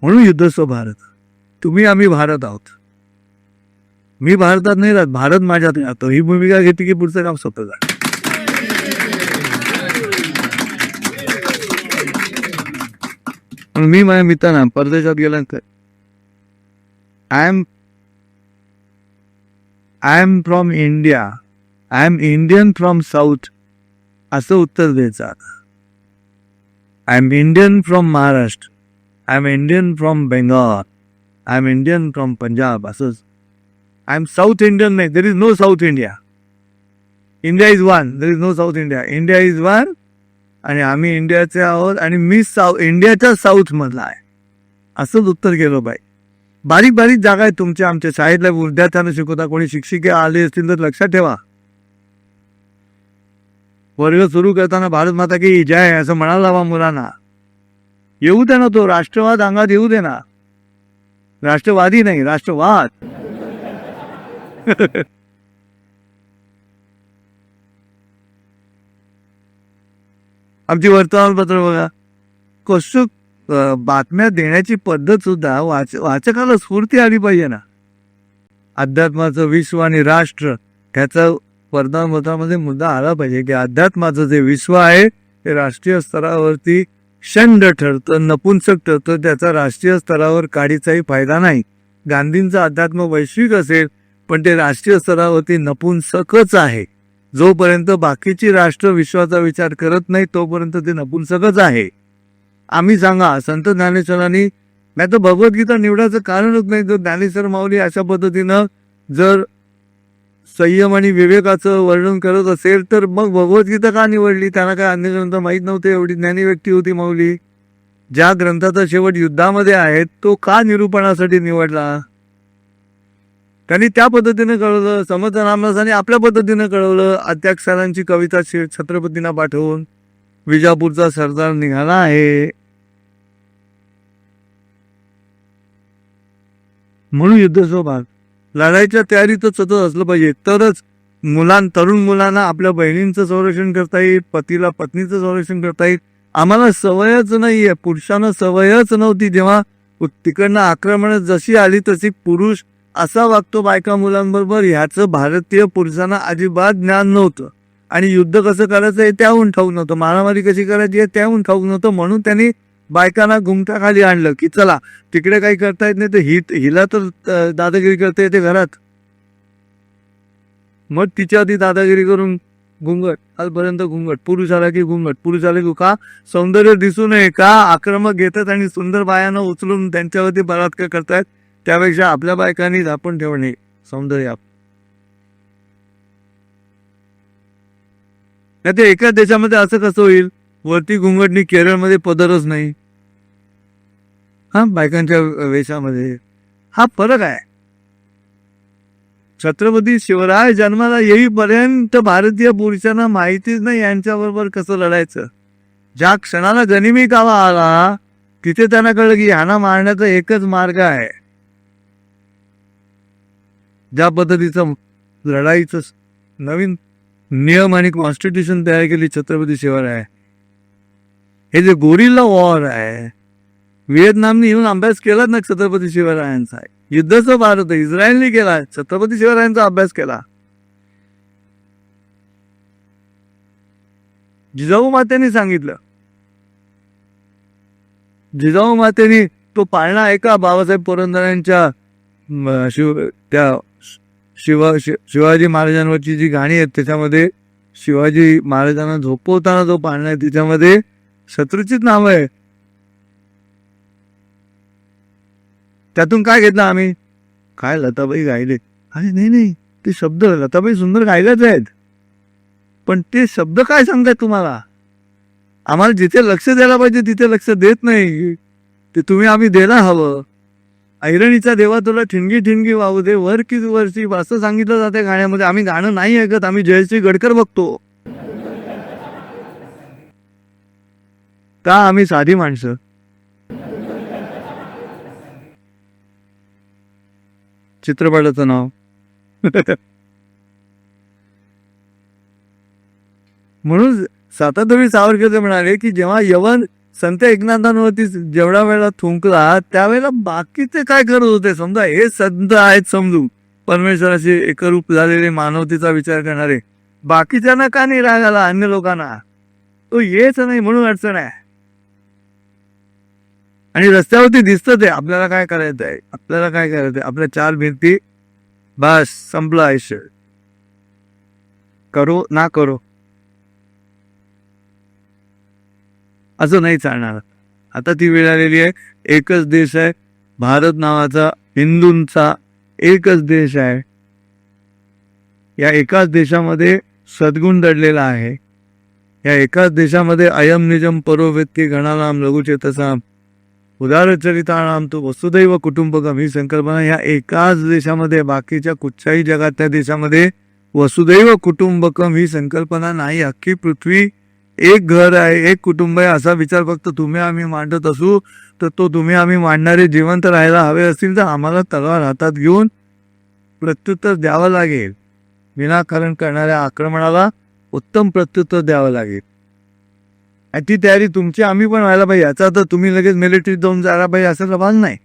म्हणून युद्धस्व भारत. तुम्ही आम्ही भारत आहोत. मी भारतात नाही राहत, भारत माझ्यात राहतो. ही भूमिका घेतली की पुढचं काम सोपं झालं. मी माझ्या मित्रांना परदेशात गेल्यानंतर I am from India, I am Indian from south असं उत्तर द्यायचं. I am Indian from Maharashtra, I am Indian from Bengal, I am Indian from Punjab. असंच. आय एम साऊथ इंडियन नाही. There is no south India. India is one, there is no south India. India is one आणि आम्ही इंडियाचे आहोत आणि मी इंडियाच्या south मधला आहे. असंच उत्तर केलं पाहिजे. बारीक बारीक जागा आहेत तुमच्या आमच्या शाळेतल्या विद्यार्थ्यांना शिकवता. कोणी शिक्षिका आले असतील तर लक्षात ठेवा, वर्ग सुरू करताना भारत माता की जय असं म्हणायला हवा मुलांना. येऊ दे ना, तो राष्ट्रवाद अंगात येऊ दे ना. राष्ट्रवादी नाही, राष्ट्रवाद. आमची वर्तमानपत्र बघा, कसं बातम्या देण्याची पद्धत सुद्धा वाचकाला स्फूर्ती आली पाहिजे ना. अध्यात्माचं विश्व आणि राष्ट्र ह्याचा वर्तमानपत्रामध्ये मुद्दा आला पाहिजे की अध्यात्माचं जे विश्व आहे ते राष्ट्रीय स्तरावरती षंड ठरतं, नपुंसक ठरतं. त्याचा राष्ट्रीय स्तरावर काडीचाही फायदा नाही. गांधींचं अध्यात्म वैश्विक असेल पण ते राष्ट्रीय स्तरावरती नपुंसकच आहे. जोपर्यंत बाकीची राष्ट्र विश्वाचा विचार करत नाही तोपर्यंत ते नपुंसकच आहे. आम्ही सांगा, संत ज्ञानेश्वरांनी, नाही तर भगवद्गीता निवडायचं कारणच नाही. जर ज्ञानेश्वर माऊली अशा पद्धतीनं जर संयम आणि विवेकाचं वर्णन करत असेल तर मग भगवद्गीता का निवडली? त्यांना काय अन्य ग्रंथ माहीत नव्हते? एवढी ज्ञानी व्यक्ती होती माऊली. ज्या ग्रंथाचा शेवट युद्धामध्ये आहे तो का निरूपणासाठी निवडला? त्यांनी त्या पद्धतीने कळवलं. समर्थ रामदासांनी आपल्या पद्धतीने कळवलं. अत्याक्षरांची कविता छत्रपतींना पाठवून विजापूरचा सरदार निघाला आहे. म्हणून युद्धस्व भाग. लढाईच्या तयारीतच सतत असलं पाहिजे, तरच तरुण मुलांना आपल्या बहिणींचं संरक्षण करता येईल, पतीला पत्नीचं संरक्षण करता येईल. आम्हाला सवयच नाहीये, पुरुषांना सवयच नव्हती. जेव्हा तिकडनं आक्रमण जशी आली तशी पुरुष असा वागतो बायका मुलांबरोबर, ह्याचं भारतीय पुरुषांना अजिबात ज्ञान नव्हतं. आणि युद्ध कसं करायचं हे त्याहून ठाऊक नव्हतं, मारामारी कशी करायची हे त्याहून ठाऊक नव्हतं. म्हणून त्यांनी बायकांना घुमटाखाली आणलं की चला तिकडे काही करता येत नाही तर हिला तर दादागिरी करता येते घरात, मग तिच्या आधी दादागिरी करून घुंगट, आजपर्यंत घुंगट, पुरुष आला की घुंगट, पुरुष आले की का सौंदर्य दिसू नये का आक्रमक घेतात आणि सुंदर बायांना उचलून त्यांच्यावरती बलात्कार करतायत. त्यापेक्षा आपल्या बायकांनी झापून ठेवणे सौंदर्य. नाही ते एकाच देशामध्ये असं कसं होईल, वरती घुंगटनी केरळमध्ये पदरच नाही, हा बायकांच्या वेशामध्ये, हा फरक आहे. छत्रपती शिवराय जन्माला येईपर्यंत भारतीय पुरुषांना माहितीच नाही यांच्याबरोबर कसं लढायचं. ज्या क्षणाला गनिमी कावा आला तिथे त्यांना कळलं की ह्यांना मारण्याचा एकच मार्ग आहे. ज्या पद्धतीचं लढाईचं नवीन नियम आणि कॉन्स्टिट्यूशन तयार केली छत्रपती शिवराय, हे जे गोरिल्ला वॉर आहे, व्हिएतनामने येऊन अभ्यास केलाच ना छत्रपती शिवरायांचा. युद्धाचा भारत इस्रायलने केला, छत्रपती शिवरायांचा अभ्यास केला. जिजाऊ मातेने सांगितलं, जिजाऊ मातेने तो पाळणा ऐका बाबासाहेब पुरंदरेंच्या शिवाजी महाराजांवरची जी गाणी आहेत त्याच्यामध्ये शिवाजी महाराजांना झोपवताना जो पाळणा आहे त्याच्यामध्ये शत्रूचीच नाव आहे. त्यातून काय घेतलं आम्ही, काय लताबाई गायले, अरे नाही ते शब्द लताबाई सुंदर गायलेच आहेत, पण ते शब्द काय सांगतायत तुम्हाला, आम्हाला जिथे लक्ष द्यायला पाहिजे तिथे लक्ष देत नाही. ते तुम्ही आम्ही द्यायला हवं. ऐरणीचा देवा तुला ठिणगी ठिणगी वाहू दे वर की वरची असं सांगितलं जाते गाण्यामध्ये. आम्ही गाणं नाही ऐकत, आम्ही जयश्री गडकर बघतो. का आम्ही साधी माणसं. चित्रपटाचं नाव म्हणून सातातोळी सावरकर म्हणाले की जेव्हा यवन संत एकनाथांवरती जेवढा वेळा थुंकला त्यावेळेला बाकीचे काय करत होते. समजा हे संत आहेत समजून परमेश्वराचे एकरूप झालेले मानवतेचा विचार करणारे, बाकीच्यांना का नाही राग आला, अन्य लोकांना तो येच नाही म्हणून अडचण आहे. आणि रस्त्यावरती दिसतं ते आपल्याला काय करायचं आहे, आपल्याला काय करायचं आहे, आपल्या चार भिंती बस संपलं आयुष्य, करो ना करो असं नाही चालणार. आता ती वेळ आलेली आहे. एकच देश आहे भारत नावाचा, हिंदूंचा एकच देश आहे. या एकाच देशामध्ये सद्गुण दडलेला आहे. या एकाच देशामध्ये अयम निजम परोवेत्ती गणानाम लघुचेतसाम उदारचरितानाम तो वसुदैव कुटुंबकम ही संकल्पना ह्या एकाच देशामध्ये, बाकीच्या कुठच्याही जगातल्या देशामध्ये वसुदैव कुटुंबकम ही संकल्पना नाही. अख्खी पृथ्वी एक घर आहे, एक कुटुंब आहे असा विचार फक्त तुम्ही आम्ही मांडत असू तर तो तुम्ही आम्ही मांडणारे जिवंत राहायला हवे असतील तर आम्हाला तलवार हातात घेऊन प्रत्युत्तर द्यावं लागेल. विनाकारण करणाऱ्या आक्रमणाला उत्तम प्रत्युत्तर द्यावं लागेल. आणि ती तयारी तुमची आम्ही पण व्हायला पाहिजे. याचा तर तुम्ही लगेच मिलिटरीत जाऊन जायला पाहिजे असं सवाल नाही.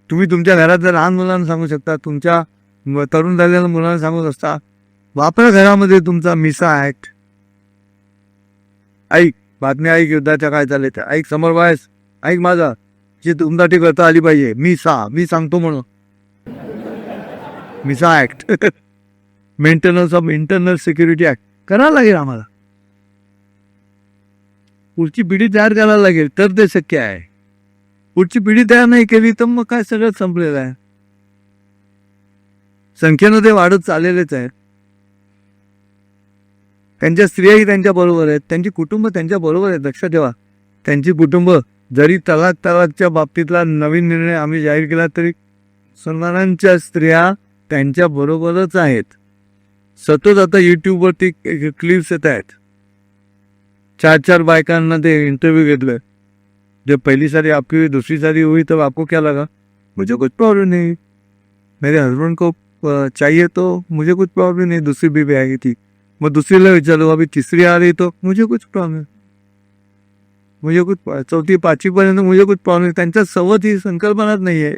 तुम्ही तुमच्या घरातल्या लहान मुलांना सांगू शकता, तुमच्या तरुण झालेल्या मुलांना सांगू शकता, वापरा घरामध्ये तुमचा मिसा ऍक्ट. ऐक बातमी, ऐक युद्धाच्या काय चालले त्या, ऐक समोर वायस, ऐक माझा जी तुमच्यासाठी करता आली पाहिजे, मी सांगतो म्हणून मिसा act maintenance of internal security act करायला लागेल आम्हाला. पुढची पिढी तयार करायला लागेल तर ते शक्य आहे. पुढची पिढी तयार नाही केली तर मग काय सगळं संपलेलं आहे. संख्येनं ते वाढत चाललेलेच आहे. त्यांच्या स्त्रियाही त्यांच्या बरोबर आहेत, त्यांची कुटुंब त्यांच्या बरोबर आहेत. लक्षात ठेवा, त्यांची कुटुंब जरी तलाकच्या बाबतीतला नवीन निर्णय आम्ही जाहीर केला तरी मुसलमानांच्या स्त्रिया त्यांच्या बरोबरच आहेत. सतत आता यूट्यूबवरती क्लिप्स येत आहेत. 4 बायकांना ते इंटरव्यू घेतलं, जब पहली सारी आपकी हुई दूसरी सारी हुई तब आपको क्या लगा, मुझे कुछ प्रॉब्लम नहीं, मेरे हस्बैंड को चाहिए तो मुझे कुछ प्रॉब्लम नहीं, दूसरी बीवी आएगी थी, मग दुसरीला विचारलो अभी तीसरी आ रही तो मुझे कुछ प्रॉब्लम, मुझे कुछ चौथी 5वी पर्यंत मुझे कुछ प्रॉब्लम. त्यांच्या सवत ही संकल्पनाच नाही आहे.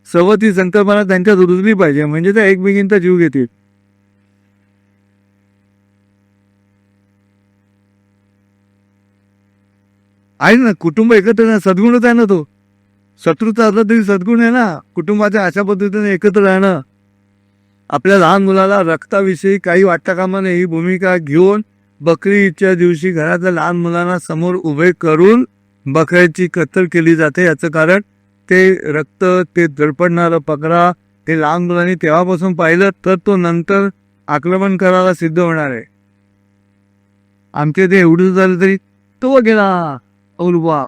सर्व ती संकल्पना त्यांच्यात रुजली पाहिजे, म्हणजे त्या एकमेकींचा जीव घेतील. आहे ना, कुटुंब एकत्र ना, सद्गुणच आहे ना तो. शत्रूचा असला तरी सद्गुण आहे ना. कुटुंबाच्या अशा पद्धतीने एकत्र राहणं. आपल्या लहान मुलाला रक्ताविषयी काही वाटता कामा नये ही भूमिका घेऊन बकरी ईदच्या दिवशी घरातल्या लहान मुलांना समोर उभे करून बकऱ्याची कत्तल केली जाते. याचं कारण ते रक्त, ते धडपडणारं पकरा, ते लहान मुलांनी तेव्हापासून पाहिलं तर तो नंतर आक्रमण करायला सिद्ध होणार आहे. आमचे ते एवढं झालं तरी तो गेला औलवा,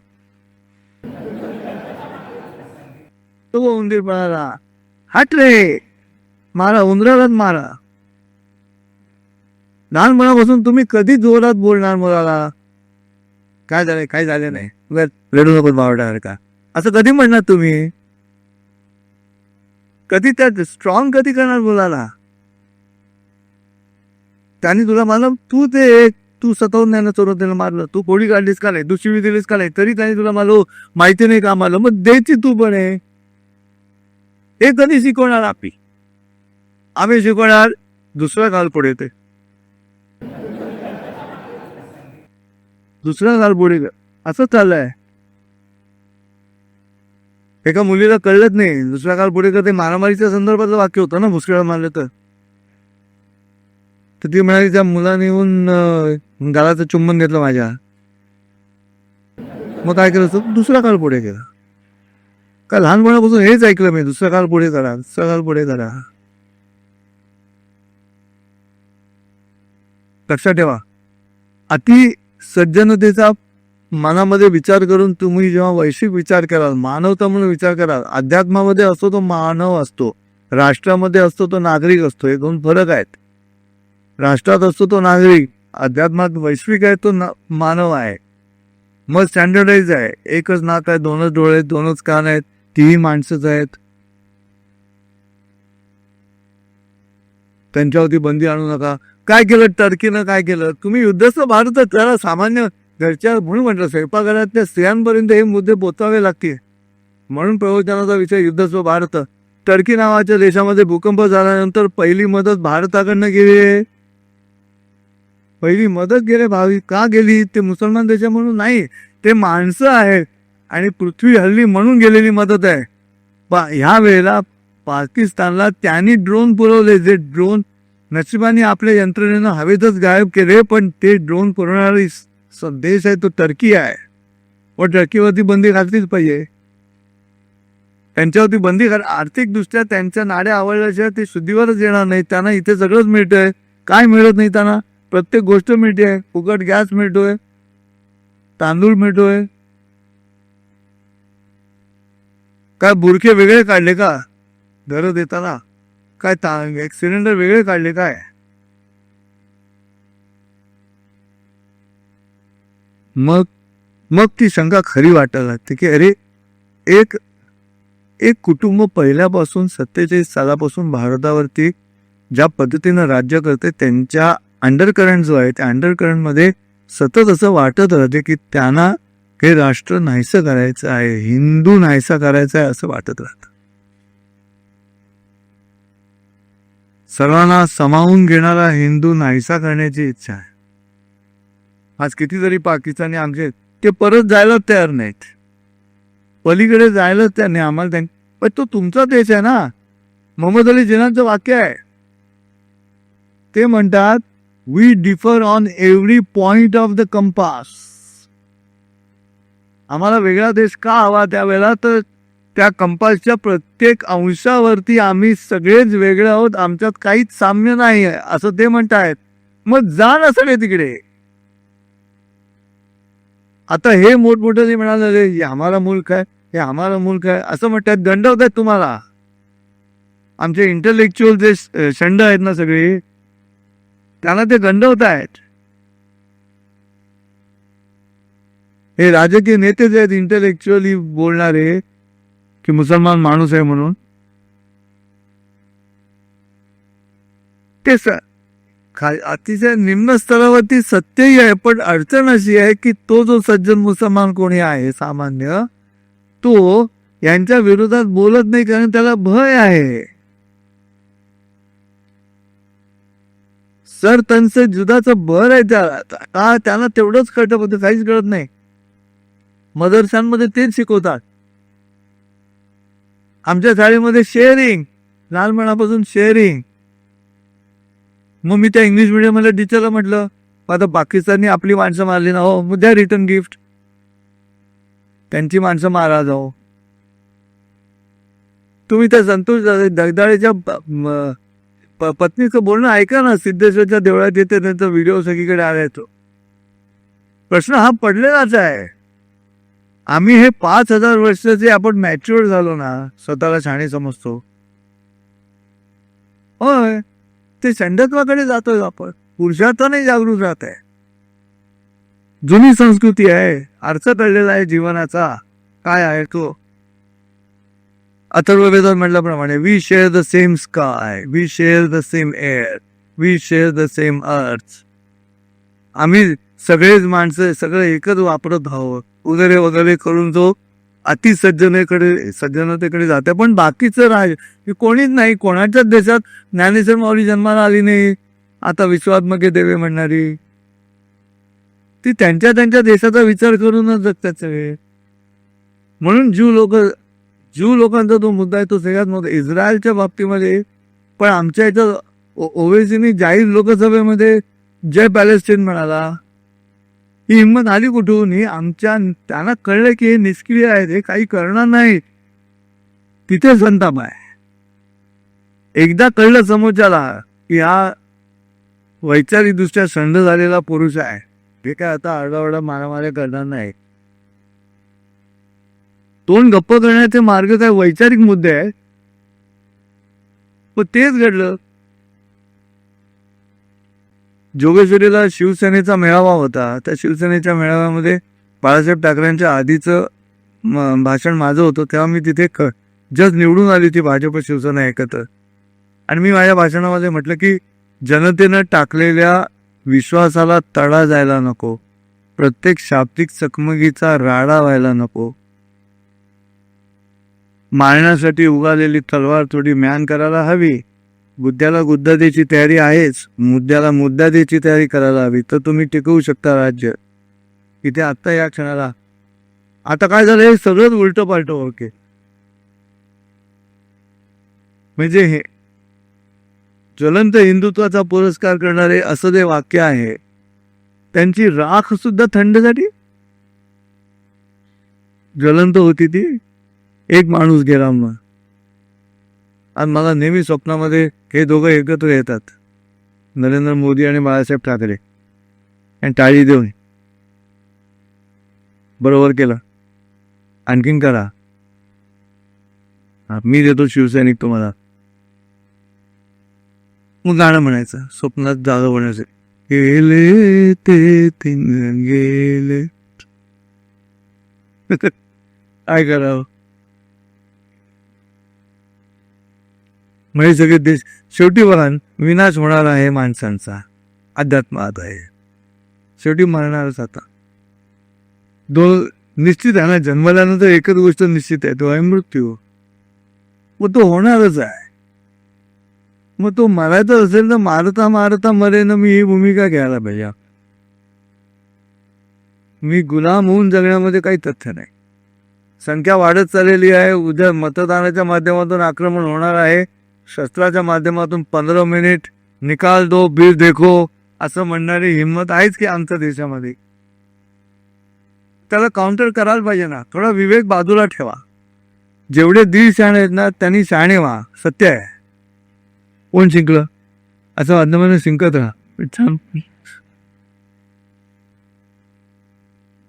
तो उंदीर पळाला, हट रे, मारा उंदरालाच मारा. लहानपणापासून तुम्ही कधी जोरात बोलणार मुलाला, काय झालंय, काय झालं नाही, रडू नको बावडावर का, असं कधी म्हणणार तुम्ही? कधी त्यात स्ट्रॉंग कधी करणार मुलाला? त्याने तुला मारलं, तू सतवून नाही चोरून त्याला मारलं, तू गोळी काढलीस का नाही, तू शिवी दिलीस का नाही, तरी त्याने तुला मारलो, माहिती नाही का मारलं, मग द्यायची तू पण आहे. हे कधी शिकवणार? आम्ही शिकवणार दुसरा काल पुढे, ते दुसरा काल पुढे असं चाललंय. एका मुलीला कळलंच नाही, दुसरा काल पुढे ते मारामारीच्या संदर्भातलं वाक्य होतं ना, मुसक्याला मारलं तर ती म्हणाली त्या मुलाने येऊन गालाचं चुंबन घेतलं माझ्या. मग काय केलं? दुसरा काल पुढे केला. का लहानपणापासून हेच ऐकलं मी, दुसरा काल पुढे करा, दुसरा काल पुढे करा. लक्षात ठेवा, अति सज्जनतेचा मनामध्ये विचार करून तुम्ही जेव्हा वैश्विक विचार कराल, मानवता म्हणून विचार कराल, अध्यात्मामध्ये असतो तो मानव असतो, राष्ट्रामध्ये असतो तो नागरिक असतो. हे दोन फरक आहेत. राष्ट्रात असतो तो नागरिक, अध्यात्मात वैश्विक आहे तो मानव आहे. मग स्टँडर्डाइज आहे, एकच नाक आहे, दोनच डोळे आहेत, दोनच कान आहेत, तीही माणसंच आहेत. त्यांच्यावरती बंदी आणू नका. काय केलं टर्कीनं, काय केलं? तुम्ही युद्धस्थ भारत, त्याला सामान्य घरच्या, म्हणून म्हटलं स्वयंपाकघरातल्या स्त्रियांपर्यंत हे मुद्दे पोचावे लागतील. म्हणून प्रवचनाचा विषय युद्धस्थ भारत. टर्की नावाच्या देशामध्ये भूकंप झाल्यानंतर पहिली मदत भारताकडनं गेली. पहिली मदत गेले भावी का गेली? ते मुसलमान देशा म्हणून नाही, ते माणसं आहेत आणि पृथ्वी हल्ली म्हणून गेलेली मदत आहे. ह्या वेळेला पाकिस्तानला त्यांनी ड्रोन पुरवले, जे ड्रोन नशिबाने आपल्या यंत्रणेनं हवेतच गायब केले, पण ते ड्रोन पुरवणारी देश आहे तो टर्की आहे. व टर्कीवरती बंदी घातलीच पाहिजे. त्यांच्यावरती बंदी घाल. आर्थिकदृष्ट्या त्यांच्या नाड्या आवडल्याशिवाय ते शुद्धीवरच येणार नाही. त्यांना इथे सगळंच मिळतंय. काय मिळत नाही त्यांना? प्रत्येक गोष्ट मिळते. फुकट गॅस मिळतोय, तांदूळ मिळतोय. काय बुरखे वेगळे काढले का घरं देताना? काय एक सिलेंडर वेगळे काढले काय? मग ती शंका खरी वाटायला लागते की अरे, एक कुटुंब पहिल्यापासून 47 सालापासून भारतावरती ज्या पद्धतीनं राज्य करते, त्यांच्या अंडरकरंट जो आहे, त्या अंडरकरंटमध्ये सतत असं वाटत राहते की त्यांना हे राष्ट्र नाहीसं करायचं आहे, हिंदू नाहीसा करायचा आहे, असं वाटत राहतं. सर्वांना समावून घेणारा हिंदू नाहीसा करण्याची इच्छा आहे. आज कितीतरी पाकिस्तानी आमचे ते परत जायला तयार नाहीत, पलीकडे जायला तयार नाही. आम्हाला पण तो तुमचा देश आहे ना. मोहम्मद अली जिनाचं वाक्य आहे, ते म्हणतात we differ on every point of the compass. आम्हाला वेगळा देश का हवा त्यावेळेला? तर त्या कंपासच्या प्रत्येक अंशावरती आम्ही सगळेच वेगळे आहोत, आमच्यात काहीच साम्य नाही आहे, असं ते म्हणतायत. मग जा ना सगळे तिकडे. आता हे मोठमोठे म्हणाले हे आम्हाला मुल्क आहे, हे आम्हाला मुल्क आहे, असं म्हणतात. गंडवत आहेत तुम्हाला. आमचे इंटेलेक्च्युअल जे शंड आहेत ना सगळे, त्यांना ते गंडवत आहेत. हे राजकीय नेते जे आहेत इंटेलेक्च्युअली बोलणारे की मुसलमान माणूस आहे म्हणून, ते अतिशय निम्न स्तरावरती सत्यही आहे. पण अडचण अशी आहे की तो जो सज्जन मुसलमान कोणी आहे सामान्य, तो यांच्या विरोधात बोलत नाही कारण त्याला भय आहे. सर त्यांचं जुदाचं भर आहे त्याला, त्यांना तेवढंच कळतं, पण काहीच कळत नाही. मदरशांमध्ये तेच शिकवतात. आमच्या शाळेमध्ये शेअरिंग, लहानपणापासून शेअरिंग. मग मी त्या इंग्लिश मिडियमला टीचरला म्हटलं, आता पाकिस्ताननी आपली माणसं मारली ना, हो द्या रिटर्न गिफ्ट, त्यांची माणसं मारा जाओ. तुम्ही त्या संतोष दगदाळेच्या पत्नीचं बोलणं ऐका ना, सिद्धेश्वरच्या देवळात येते, त्यांचा व्हिडिओ सगळीकडे आला येतो. प्रश्न हा पडलेलाच आहे. आम्ही हे 5,000 वर्षाचे आपण मॅच्युअर झालो ना, स्वतःला शहाणे समजतो. होय, ते संडत्वाकडे जातोय आपण, पुरुषार्थाने जागृत राहत आहे. जुनी संस्कृती आहे, अर्थ कळलेला आहे जीवनाचा काय आहे तो. अथर्ववेदात म्हटल्याप्रमाणे we share the same sky, we share the same air, we share the same earth. आम्ही सगळेच माणसं सगळं एकच वापरत आहोत. वगैरे वगैरे करून जो सज्जनतेकडे जाते. पण बाकीचं कोणीच नाही. कोणाच्याच देशात ज्ञानेश्वर माऊली जन्माला आली नाही. आता विश्वात्मके देवे म्हणणारी ती त्यांच्या त्यांच्या देशाचा विचार करूनच जगतात सगळे. म्हणून ज्यू लोकांचा जो मुद्दा आहे तो सगळ्यात मोठा इस्रायलच्या बाबतीमध्ये. पण आमच्या इथं ओवेसीनी जाहीर लोकसभेमध्ये जय पॅलेस्टाईन म्हणाला. ही हिंमत आली कुठून? ही त्यांना कळलं की हे निष्क्रिय आहेत, हे काही करणार नाही. तिथे संताप आहे. एकदा कळलं समोरच्याला की हा वैचारिकदृष्ट्या संध झालेला पुरुष आहे, हे काय आता आरडाओरडा मारामाऱ्या करणार नाही. तोंड गप्प करण्याचे मार्ग काय वैचारिक मुद्दे आहेत. पण तेच घडलं. जोगेश्वरीला शिवसेनेचा मेळावा होता. त्या शिवसेनेच्या मेळाव्यामध्ये बाळासाहेब ठाकरेंच्या आधीचं भाषण माझं होतं. तेव्हा मी तिथे जस्ट निवडून आली ती भाजप शिवसेना एकत्र. आणि मी माझ्या भाषणामध्ये म्हटलं की जनतेनं टाकलेल्या विश्वासाला तडा जायला नको, प्रत्येक शाब्दिक चकमकीचा राडा व्हायला नको. मारण्यासाठी उगालेली तलवार थोडी म्यान करायला हवी. गुद्द्याला गुद्दा द्यायची तयारी आहेच, मुद्द्याला मुद्दा द्यायची तयारी करायला हवी. तर तुम्ही टिकवू शकता राज्य. इथे आत्ता या क्षणाला आता काय झालं, हे सगळंच उलट पालट ओके. म्हणजे हे ज्वलंत हिंदुत्वाचा पुरस्कार करणारे असं जे वाक्य आहे, त्यांची राख सुद्धा थंड झाली. ज्वलंत होती ती. एक माणूस गेला. मग आणि मला नेहमी स्वप्नामध्ये हे दोघं एकत्र येतात, नरेंद्र मोदी आणि बाळासाहेब ठाकरे, आणि टाळी देऊन बरोबर केलं, आणखीन करा, मी देतो शिवसैनिक तुम्हाला. मग गाणं म्हणायचं, स्वप्नात जागा बनायचं. गेले ते तीन गेले. काय करावं. म्हणजे सगळे देश शेवटी बघा, विनाश होणार आहे माणसांचा, अध्यात्मात आहे, शेवटी मरणारच. आता निश्चित आहे ना, जन्मल्यानंतर एकच गोष्ट निश्चित आहे, तो आहे मृत्यू. मग तो होणारच आहे. मग तो मरायचा असेल तर मारता मारता मरेन, मी ही भूमिका घ्यायला पाहिजे. मी गुलाम होऊन जगण्यामध्ये काही तथ्य नाही. संख्या वाढत चाललेली आहे. उद्या मतदानाच्या माध्यमातून आक्रमण होणार आहे. शस्त्राच्या माध्यमातून 15 मिनिट निकाल दो फिर देखो असं म्हणणारी हिंमत आहेच की आमच्या देशामध्ये. त्याला काउंटर करायला पाहिजे ना. थोडा विवेक बाजूला ठेवा. जेवढे दीड शहाणे आहेत ना, त्यांनी शहाणे व्हा. सत्य आहे. कोण शिंकलं असं वादमाने शिंकत राहा.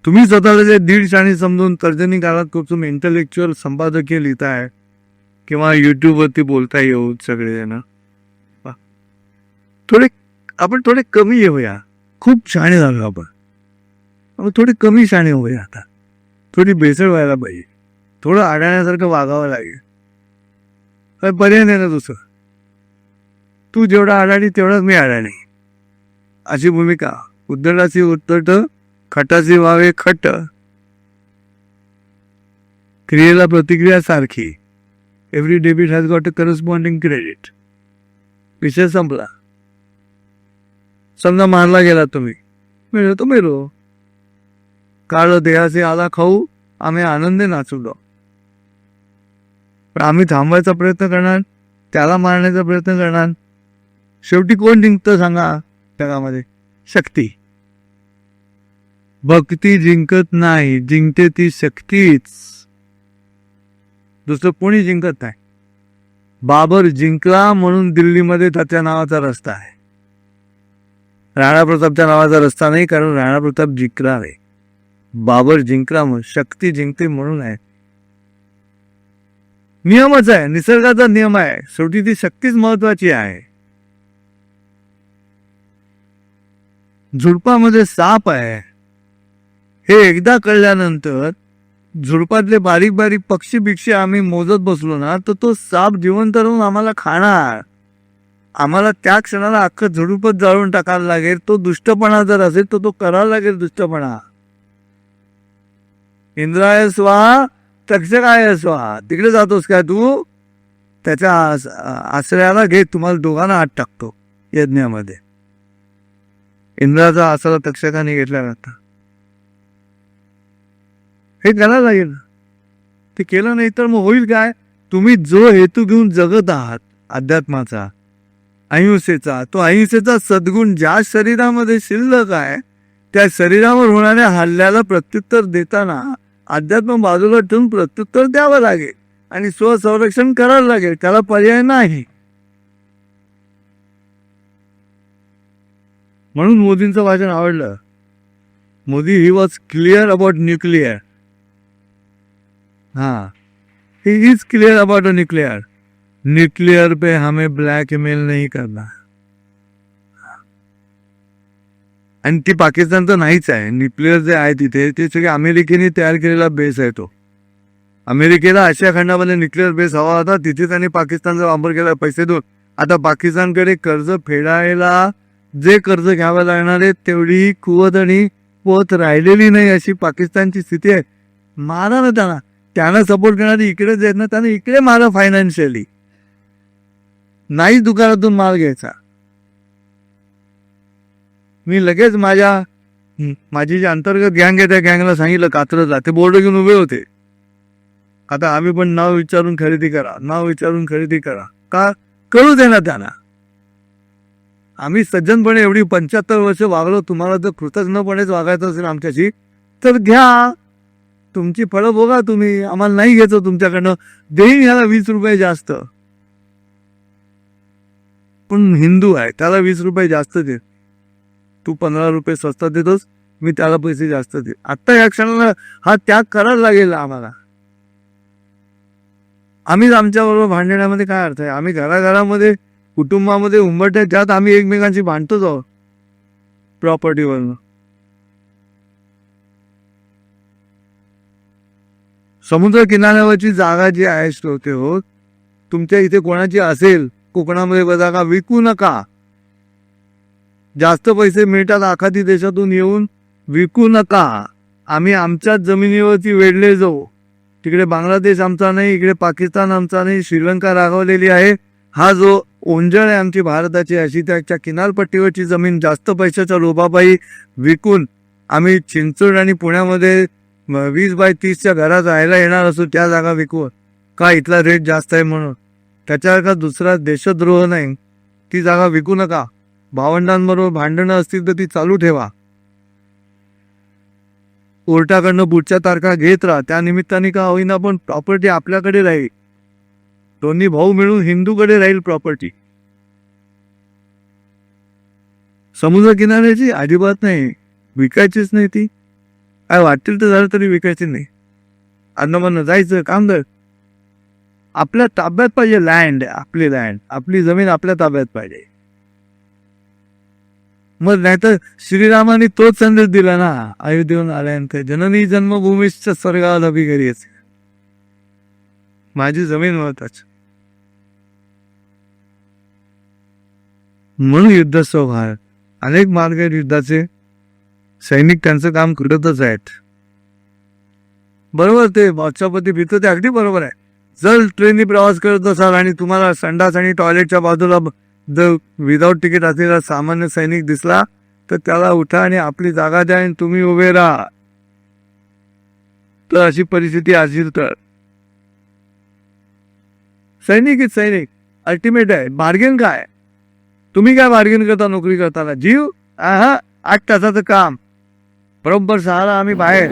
तुम्ही स्वतःला जे दीड शहाणे समजून तर्जनी काळात खूप तुम्ही इंटेलेक्च्युअल संपादकीय लिहिताय किंवा युट्यूबवरती बोलता येऊ सगळेजण, आपण थोडे कमी येऊया. खूप शहाणे झालो आपण थोडे कमी शहाणे होऊया. आता थोडी बेसळ व्हायला पाहिजे. थोडं अडाण्यासारखं वागावं लागेल. काय पर्याय नाही ना दुसरं. तू जेवढा अडाणी तेवढाच मी अडाणी, अशी भूमिका. उद्धटाची उद्धट, खटाची व्हावे खट. क्रियेला प्रतिक्रिया सारखी. Every debit has got a corresponding credit. विषय संपला. समजा मारला गेला तुम्ही, मिळो तो मिळो. काळ देहाचे आला खाऊ, आम्ही आनंदे नाचलो. पण आम्ही थांबवायचा प्रयत्न करणार, त्याला मारण्याचा प्रयत्न करणार. शेवटी कोण जिंकतं सांगा जगामध्ये? शक्ती. भक्ती जिंकत नाही, जिंकते ती शक्तीच. दुसरं कोणी जिंकत नाही. बाबर जिंकला म्हणून दिल्लीमध्ये त्याच्या नावाचा रस्ता आहे. राणा प्रतापच्या नावाचा रस्ता नाही, कारण राणा प्रताप जिंकला आहे. बाबर जिंकला म्हणून, शक्ती जिंकते म्हणून आहे. नियमच आहे, निसर्गाचा नियम आहे. शेवटी ती शक्तीच महत्वाची आहे. झुडपामध्ये साप आहे हे एकदा कळल्यानंतर झुडपातले बारीक बारीक पक्षी बिक्षी आम्ही मोजत बसलो ना, तर तो साप जिवंत राहून आम्हाला खाणार. आम्हाला त्या क्षणाला अख्खं झुडूपच जाळून टाकायला लागेल. तो दुष्टपणा जर असेल तर तो करायला लागेल दुष्टपणा. इंद्राय स्वाहा तक्षकाय स्वाहा. तिकडे जातोस काय तू? त्याच्या आश्रयाला घे. तुम्हाला दोघांना आत टाकतो यज्ञामध्ये. इंद्राचा आसरा तक्षकाने घेतला जाता. हे करायला लागेल. ते केलं नाही तर मग होईल काय? तुम्ही जो हेतू घेऊन जगत आहात अध्यात्माचा, अहिंसेचा, तो अहिंसेचा सद्गुण ज्या शरीरामध्ये शिल्लक आहे, त्या शरीरावर होणाऱ्या हल्ल्याला प्रत्युत्तर देताना अध्यात्म बाजूला ठेवून प्रत्युत्तर द्यावं लागेल आणि स्वसंरक्षण करायला लागेल. त्याला पर्याय नाही. म्हणून मोदींचं भाषण आवडलं. Modi he was clear about nuclear. हाँ, he is clear about a nuclear. Nuclear पे हमें ब्लॅकमेल नहीं करना. आणि ती पाकिस्तान तर नाहीच आहे. न्यूक्लिअर जे आहे तिथे ते सगळे अमेरिकेने तयार केलेला बेस आहे. तो अमेरिकेला आशिया खंडामध्ये न्यूक्लिअर बेस हवा होता, तिथे त्यांनी पाकिस्तानचा वापर केला पैसे देऊन. आता पाकिस्तानकडे कर्ज फेडायला जे कर्ज घ्यावं लागणार आहे तेवढी कुवत आणि पोत राहिलेली नाही, अशी पाकिस्तानची स्थिती आहे. मारा ना त्यांना. त्यांना सपोर्ट करणारी इकडेच आहेत ना, त्यांना इकडे मारा फायनान्शियली. नाही दुकानातून माल घ्यायचा. मी लगेच माझी जी अंतर्गत गँग आहे त्या गँगला सांगितलं कात्रजला. ते बोर्ड घेऊन उभे होते. आता आम्ही पण नाव विचारून खरेदी करा, नाव विचारून खरेदी करा. का? कळू दे ना त्यांना. आम्ही सज्जनपणे एवढी 75 वर्ष वागलो. तुम्हाला जर कृतज्ञपणेच वागायचं असेल आमच्याशी तर घ्या, तुमची फळं बघा तुम्ही. आम्हाला नाही घ्यायचं तुमच्याकडनं. देईन ह्याला 20 रुपये जास्त. पण हिंदू आहे, त्याला 20 रुपये जास्त दे. तू 15 रुपये स्वस्त देतोस, मी त्याला पैसे जास्त दे. आत्ता या क्षणाला हा त्याग करायला लागेल आम्हाला. आम्हीच आमच्याबरोबर भांडण्यामध्ये काय अर्थ आहे? आम्ही घराघरामध्ये कुटुंबामध्ये उंबरठ्यात ज्यात आम्ही एकमेकांशी भांडतोच आहोत प्रॉपर्टीवरनं. समुद्र किनाऱ्यावरची जागा जी आहे श्रोते हो, तुमच्या इथे कोणाची असेल कोकणामध्ये बघा का, विकू नका. जास्त पैसे मिळतात आखाती देशातून येऊन, विकू नका. आम्ही आमच्याच जमिनीवरती वेढले जाऊ. तिकडे बांगलादेश आमचा नाही, इकडे पाकिस्तान आमचा नाही, श्रीलंका रागवलेली आहे. हा जो ओंजळ आहे आमची भारताची, अशी त्याच्या किनारपट्टीवरची जमीन जास्त पैशाच्या लोभापायी विकून आम्ही चिंचवड आणि पुण्यामध्ये 20 बाय 30च्या घरात राहायला येणार असू. त्या जागा विकू का? इथला रेट जास्त आहे म्हणून. त्याच्यासारखा दुसरा देशद्रोह नाही. ती जागा विकू नका. भावंडांबरोबर भांडणं असतील तर ती चालू ठेवा. कोर्टाकडनं पुढच्या तारखा घेत राहा. त्या निमित्ताने का होईना पण प्रॉपर्टी आपल्याकडे राहील. दोन्ही भाऊ मिळून हिंदूकडे राहील प्रॉपर्टी. समुद्र किनाऱ्याची अजिबात नाही, विकायचीच नाही. ती काय वाटेल तर झालं तरी विकायची नाही. अंदमान जायचं काम कर. आपल्या ताब्यात पाहिजे लँड. आपली लँड, आपली जमीन आपल्या ताब्यात पाहिजे. मग नाहीतर श्रीरामाने तोच संदेश दिला ना अयोध्येहून आल्यानंतर, जननी जन्मभूमीच्या स्वर्गाला अभिघरी असे. माझी जमीन महत्वाची. म्हणून युद्धास्तव भार. अनेक मार्ग आहेत युद्धाचे. सैनिक त्यांचं काम करतच आहेत. बरोबर ते बादशाहपती फिरतं ते अगदी बरोबर आहे. जर ट्रेननी प्रवास करत असाल आणि तुम्हाला संडास आणि टॉयलेटच्या बाजूला जर विदाऊट तिकीट असलेला सामान्य सैनिक दिसला तर त्याला उठा आणि आपली जागा द्या आणि तुम्ही उभे राहा. तर अशी परिस्थिती असेल तर सैनिक इज सैनिक अल्टिमेट आहे. बार्गेन काय तुम्ही काय बार्गेन करता नोकरी करताना? जीव. हा 8 तासाचं काम बरोबर 6ला आम्ही बाहेर.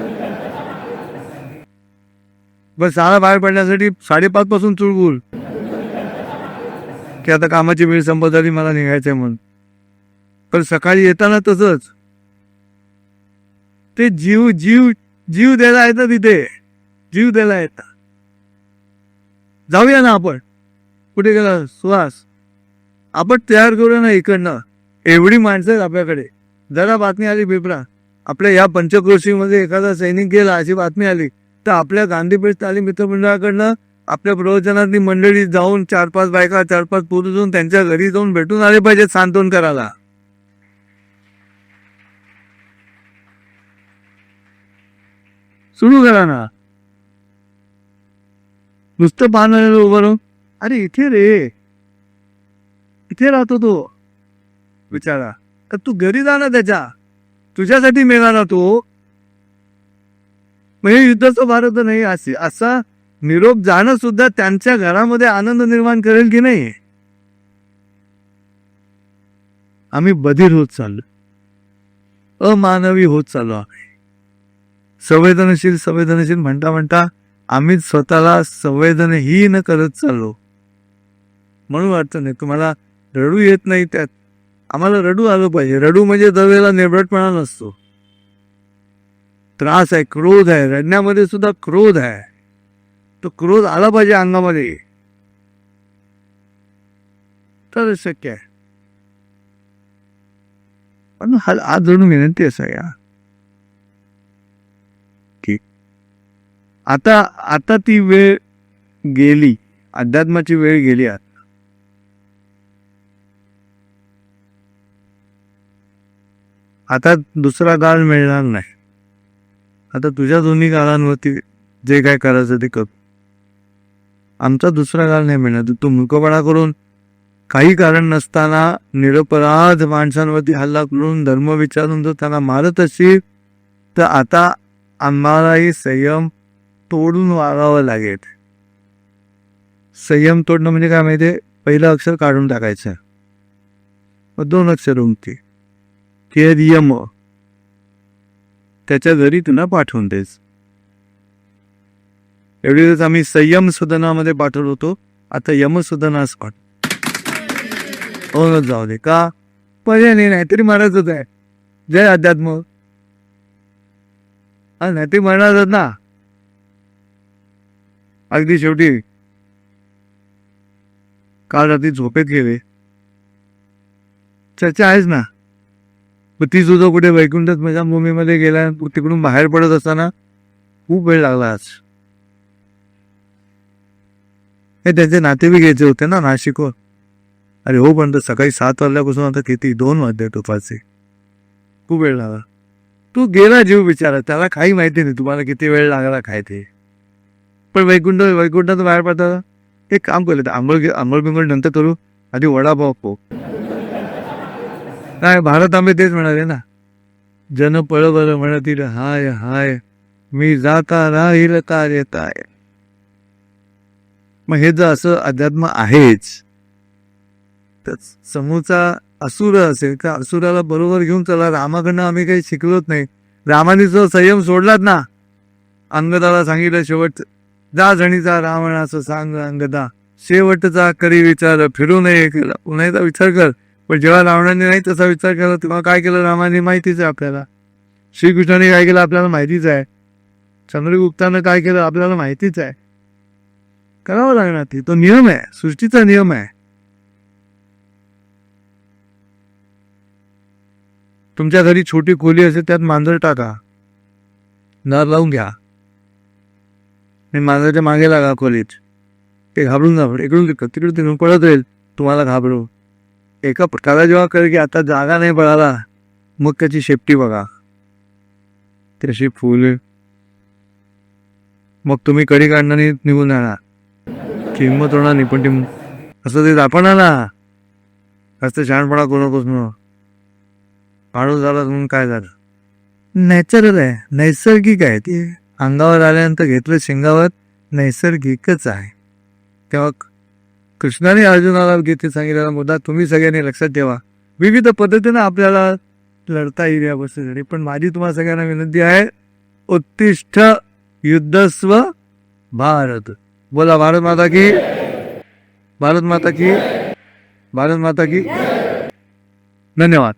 बस 6ला बाहेर पडण्यासाठी 5:30 पासून चुळबुल की आता कामाची वेळ संपत आली मला निघायचंय म्हणून. पण सकाळी येताना तसंच ते जीव जीव जीव द्यायला येतं तिथे. जीव द्यायला येतं. जाऊया ना आपण. कुठे गेला सुहास? आपण तयार करूया ना इकडनं. एवढी माणसं आहेत आपल्याकडे. जरा बातमी आली पेपरा आपल्या या पंचक्रोशीमध्ये एखादा सैनिक गेला अशी बातमी आली तर आपल्या गांधीपेठ तालीम मित्रमंडळाकडनं आपल्या प्रवचनातली मंडळी जाऊन 4-5 बायका 4-5 पुरुष जाऊन त्यांच्या घरी जाऊन भेटून आले पाहिजेत सांत्वन करायला. सुरू करा ना. नुसतं पाहणं उभं राहून अरे इथे रे इथे राहतो तो बिचारा तर तू घरी जा ना त्याच्या. तुझ्यासाठी मेला ना तो. म्हणजे युद्धाचं भारत नाही असा निरोप जाणं सुद्धा त्यांच्या घरामध्ये आनंद निर्माण करेल की नाही. आम्ही बधीर होत चाललो. अमानवी होत चाललो आम्ही. संवेदनशील म्हणता म्हणता आम्ही स्वतःला संवेदनहीन करत चाललो. म्हणून वाटतं नाही तुम्हाला रडू येत नाही त्यात. आम्हाला रडू आलं पाहिजे. रडू म्हणजे दरवेळेला नेबरटपणा नसतो. त्रास आहे, क्रोध आहे. रडण्यामध्ये सुद्धा क्रोध आहे. तो क्रोध आला पाहिजे अंगामध्ये तर शक्य आहे. पण हात जोडून विनंती असं या की आता ती वेळ गेली. अध्यात्माची वेळ गेली. आता दुसरा काळ मिळणार नाही. आता तुझ्या दोन्ही काळांवरती जे काय करायचं ते कर. आमचा दुसरा काळ नाही मिळणार. तू मूर्खपणा करून काही कारण नसताना निरपराध माणसांवरती हल्ला करून धर्म विचारून जर त्यांना मारत असेल तर आता आम्हालाही संयम तोडून वागावं लागेल. संयम तोडणं म्हणजे काय माहितीये? पहिलं अक्षर काढून टाकायचं मग 2 अक्षर उमती यम त्याच्या घरी तुला पाठवून देस. एवढी दिवस आम्ही संयम सदनामध्ये पाठवत होतो. आता यम सदनास पाठव जाऊ दे का पर्याय नाही तरी मारायचंच आहे. जय अध्यात्म. हा नाही ते म्हणणारच ना. अगदी शेवटी काल रात्री झोपेत गेले. चर्चा आहेच ना. ती सुद्धा कुठे वैकुंठ स्मशानभूमीमध्ये गेला. तिकडून बाहेर पडत असताना खूप वेळ लागला. आज हे त्यांचे नातेवाईक घ्यायचे होते ना नाशिकवर. अरे हो पण सकाळी 7 वाजल्यापासून आता किती 2 वाजले दुपारचे. खूप वेळ लागला. तू गेला जीव विचारा. त्याला काही माहिती नाही तुम्हाला किती वेळ लागला काय ते. पण वैकुंठात बाहेर पडताना एक काम केलं. आंघोळ बिंगोळ नंतर करू. आधी वडापाव खाऊ. काय भारत आंबे तेच म्हणाले ना. जन पळवल म्हणतील हाय हाय मी जाता राहील कार्यताय. मग हे जर असं अध्यात्म आहेच तर समोरचा असुर असेल का असुराला बरोबर घेऊन चला. रामाकडनं आम्ही काही शिकलोच नाही. रामाने जो संयम सोडलात ना. अंगदाला सांगितलं शेवट जा जणीचा रावणाचं सांग अंगदा शेवटचा करी विचार फिरू नये केला. पुन्हा एकदा विचार कर. पण जेव्हा रावणाने नाही तसा विचार केला तेव्हा काय केलं रामाने माहितीच आहे आपल्याला. श्रीकृष्णाने काय केलं आपल्याला माहितीच आहे. चंद्रगुप्तानं काय केलं आपल्याला माहितीच आहे. करावं लागणार ते. तो नियम आहे. सृष्टीचा नियम आहे. तुमच्या घरी छोटी खोली असेल त्यात मांजर टाका. नर लावून घ्या. मांजराच्या मागे लागा खोलीत. ते घाबरून घाबरून इकडून तिकडून पळत राहील तुम्हाला घाबरून. एका प्रकारा जेव्हा कळेल की आता जागा नाही पळाला मग त्याची शेपटी बघा. तशी फुल मग तुम्ही कडी काढणार आणि निघून जाणार, की हिंमत होणार नाही. पण ते असं ते दाखवणार ना, जास्त शहाणपणा करू नकोस म्हणून. माणूस झाला म्हणून काय झालं, नॅचरल आहे, नैसर्गिक आहे. ते अंगावर आल्यानंतर घेतलं शेंगावर, नैसर्गिकच आहे. तेव्हा कृष्णाने अर्जुनाला गीतेत सांगितलेला मुद्दा तुम्ही सगळ्यांनी लक्षात ठेवा. विविध पद्धतीनं आपल्याला लढता येईल या गोष्टीसाठी. पण माझी तुम्हाला सगळ्यांना विनंती आहे, उत्तिष्ठ युद्धस्व भारत. बोला भारत माता की, भारत माता की, भारत माता की. धन्यवाद.